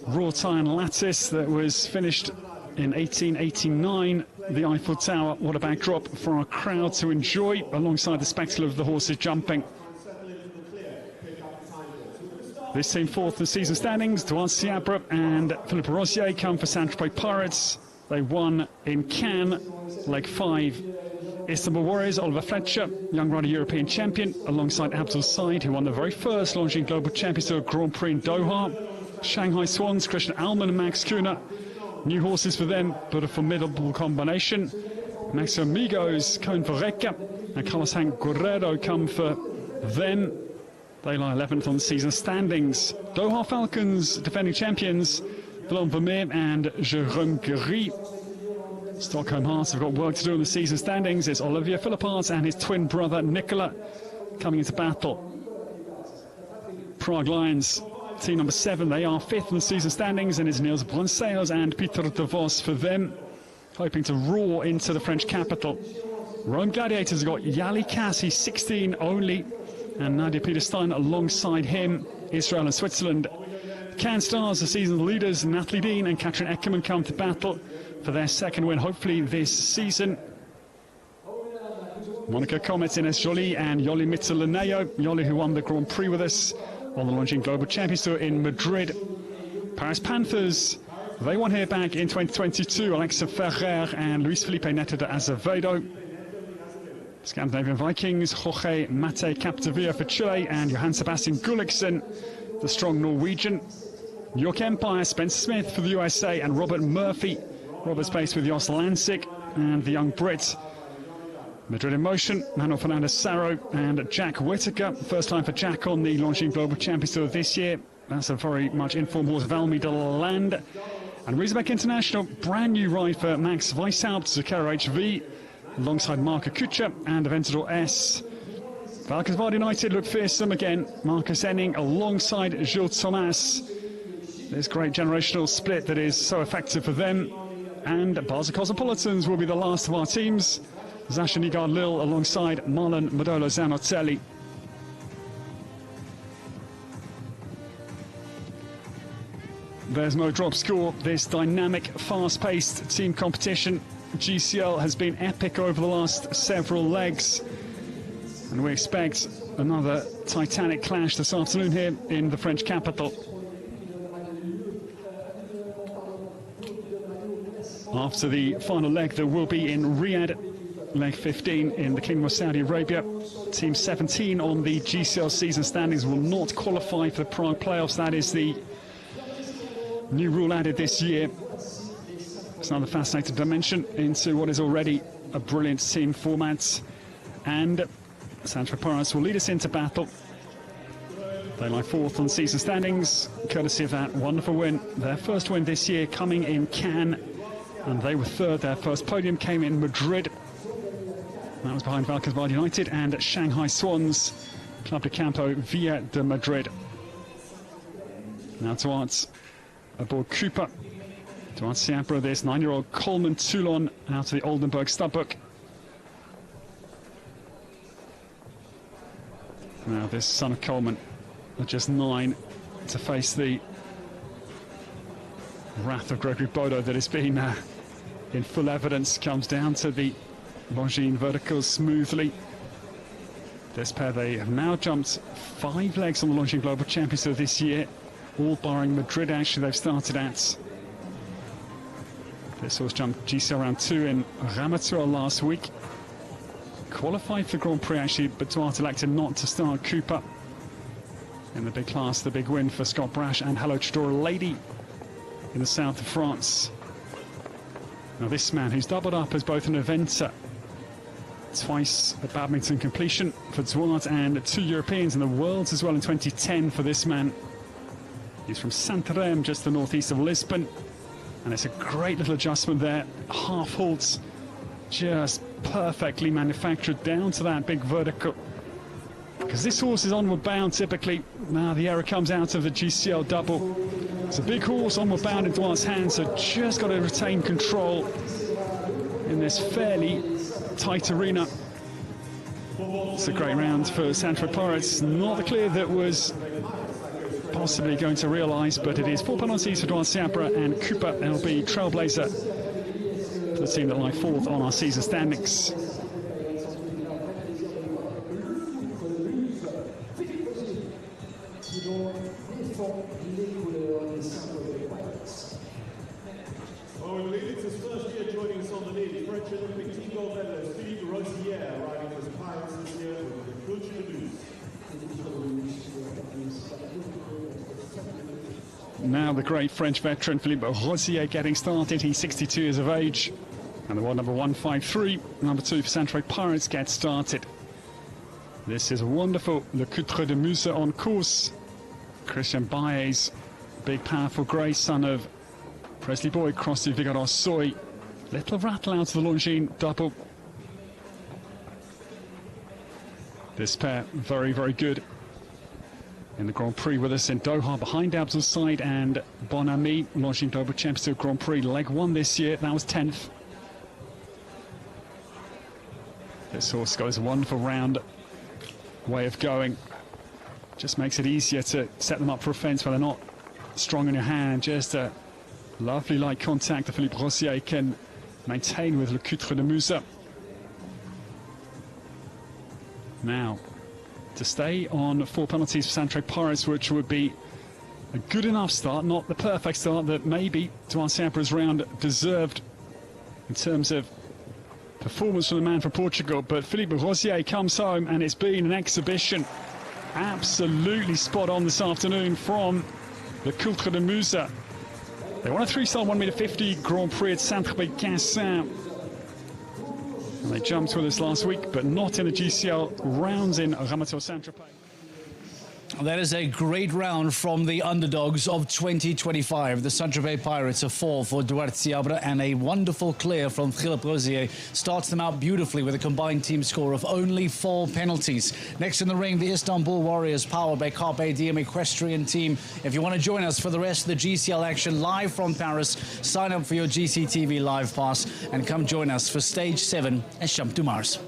wrought iron lattice that was finished in 1889. The Eiffel Tower, what a backdrop for our crowd to enjoy alongside the spectacle of the horses jumping. This team fourth in the season standings, Duarte Seabra and Philippe Rosier come for Saint-Tropez Pirates. They won in Cannes, leg 5. Istanbul Warriors, Oliver Fletcher, young rider European champion, alongside Abdul Said, who won the very first Longines Global Champions Tour Grand Prix in Doha. Shanghai Swans, Christian Allman and Max Kuhner, New horses for them, but a formidable combination. Max Amigos coming for Reca and Carlos Hank Guerrero come for them. They lie 11th on the season standings. Doha Falcons, defending champions, Blanc Vermeer and Jérôme Guéry. Stockholm Hearts have got work to do in the season standings. It's Olivier Philippart and his twin brother Nicola coming into battle. Prague Lions, team number 7, they are 5th in the season standings, and it's Niels Brunsels and Peter de Vos for them, hoping to roar into the French capital. Rome Gladiators have got Yali Kass, he's 16 only, and Nadia Peter-Stein alongside him. Israel and Switzerland. Cannes Stars, the season leaders, Natalie Dean and Katrin Eckermann come to battle for their second win, hopefully this season. Monica Comets, Ines Joly and Yoli Mitsulaneo. Yoli, who won the Grand Prix with us on the Longines Global Champions Tour in Madrid. Paris Panthers, they won here back in 2022. Alexa Ferrer and Luis Felipe Neto de Azevedo. Scandinavian Vikings, Jorge Mate Capdevila for Chile and Johann Sebastian Gulliksen, the strong Norwegian. New York Empire, Spencer Smith for the USA and Robert Murphy. Robert's based with Jos Lansik and the young Brit. Madrid in motion, Manuel Fernandez Sarro and Jack Whittaker. First time for Jack on the Longines Global Champions Tour this year. That's a very much informed horse, Valmy de Land. And Riesenbeck International, brand new ride for Max Weishaupt, Zucchero HV, alongside Marco Kutscher and Aventador S. Valkenswaard United look fearsome again. Marcus Enning alongside Jules Thomas. This great generational split that is so effective for them. And Basel Cosmopolitans will be the last of our teams. Zasha Nigard Lille alongside Marlon Modolo Zanotelli. There's no drop score. This dynamic, fast-paced team competition. GCL has been epic over the last several legs. And we expect another titanic clash this afternoon here in the French capital. After the final leg, there will be in Riyadh, leg 15 in the Kingdom of Saudi Arabia. Team 17 on the GCL season standings will not qualify for the Prague playoffs. That is the new rule added this year. It's another fascinating dimension into what is already a brilliant team format. And Sancho Paras will lead us into battle. They lie 4th on season standings, courtesy of that wonderful win. Their first win this year coming in Cannes, and they were 3rd. Their first podium came in Madrid. That was behind Valkenswaard United and Shanghai Swans, Club de Campo Villa de Madrid. Now towards aboard Cooper. Towards Siabra, this 9-year-old Coleman Toulon out of the Oldenburg Studbook. Now this son of Coleman at just 9 to face the wrath of Gregory Bodo that has been in full evidence. Comes down to the Longines verticals smoothly. This pair, they have now jumped 5 legs on the Longines Global Champions Tour this year, all barring Madrid. Actually, they've started at. This horse jumped GCL round 2 in Ramatura last week. Qualified for Grand Prix actually, but Duarte elected not to start Cooper in the big class. The big win for Scott Brash and Hello Chadora Lady in the south of France. Now this man, who's doubled up as both an eventer, twice a badminton completion for Duarte, and 2 Europeans in the Worlds as well in 2010 for this man. He's from Santarém, just the northeast of Lisbon, and it's a great little adjustment there. Half halts, just perfectly manufactured down to that big vertical. Because this horse is onward bound typically. Now the error comes out of the GCL double. It's a big horse onward bound in Duarte's hands, so just got to retain control in this fairly tight arena. It's a great round for Sancho Paras. Not the clear that was possibly going to realise, but it is 4 penalties for Duarte Siabra and Cooper. They'll be trailblazer for the team that lie 4th on our season standings. Oh, and leading to his first year joining us on the lead, French Olympic team gold medalist Philippe Rosière, riding as Paris this year with Coach Now the great French veteran Philippe Rosier getting started. He's 62 years of age. And the world number 153, number 2 for Saint-Tropez Pirates, gets started. This is wonderful. Le Coutre de Muse on course. Christian Baez, big powerful grey, son of Presley Boyd, crossed to Vigorous Soy. Little rattle out of the Longines double. This pair, very, very good. In the Grand Prix with us in Doha, behind Abdul's side and Bon Ami, Longines Global Champions of Grand Prix, leg 1 this year, that was 10th. This horse goes a wonderful round way of going. Just makes it easier to set them up for a fence where they're not strong in your hand. Just a lovely light contact that Philippe Rosier can maintain with Le Coutre de Muse. Now, to stay on 4 penalties for Saint-Tropez Pirates, which would be a good enough start, not the perfect start that maybe Duarte Abra's round deserved in terms of performance from the man from Portugal, but Philippe Rosier comes home and it's been an exhibition. Absolutely spot on this afternoon from the Coutre de Muse. They won a 3-star 1m50 Grand Prix at Saint-Tropez-Cassin. And they jumped with us last week, but not in the GCL rounds in Ramator Saint-Tropez. That is a great round from the underdogs of 2025. The Saint-Tropez Pirates, a 4 for Duarte Abra, and a wonderful clear from Philippe Rosier starts them out beautifully with a combined team score of only 4 penalties. Next in the ring, the Istanbul Warriors, powered by Carpe Diem Equestrian Team. If you want to join us for the rest of the GCL action live from Paris, sign up for your GCTV Live Pass and come join us for Stage 7 at Champ du Mars.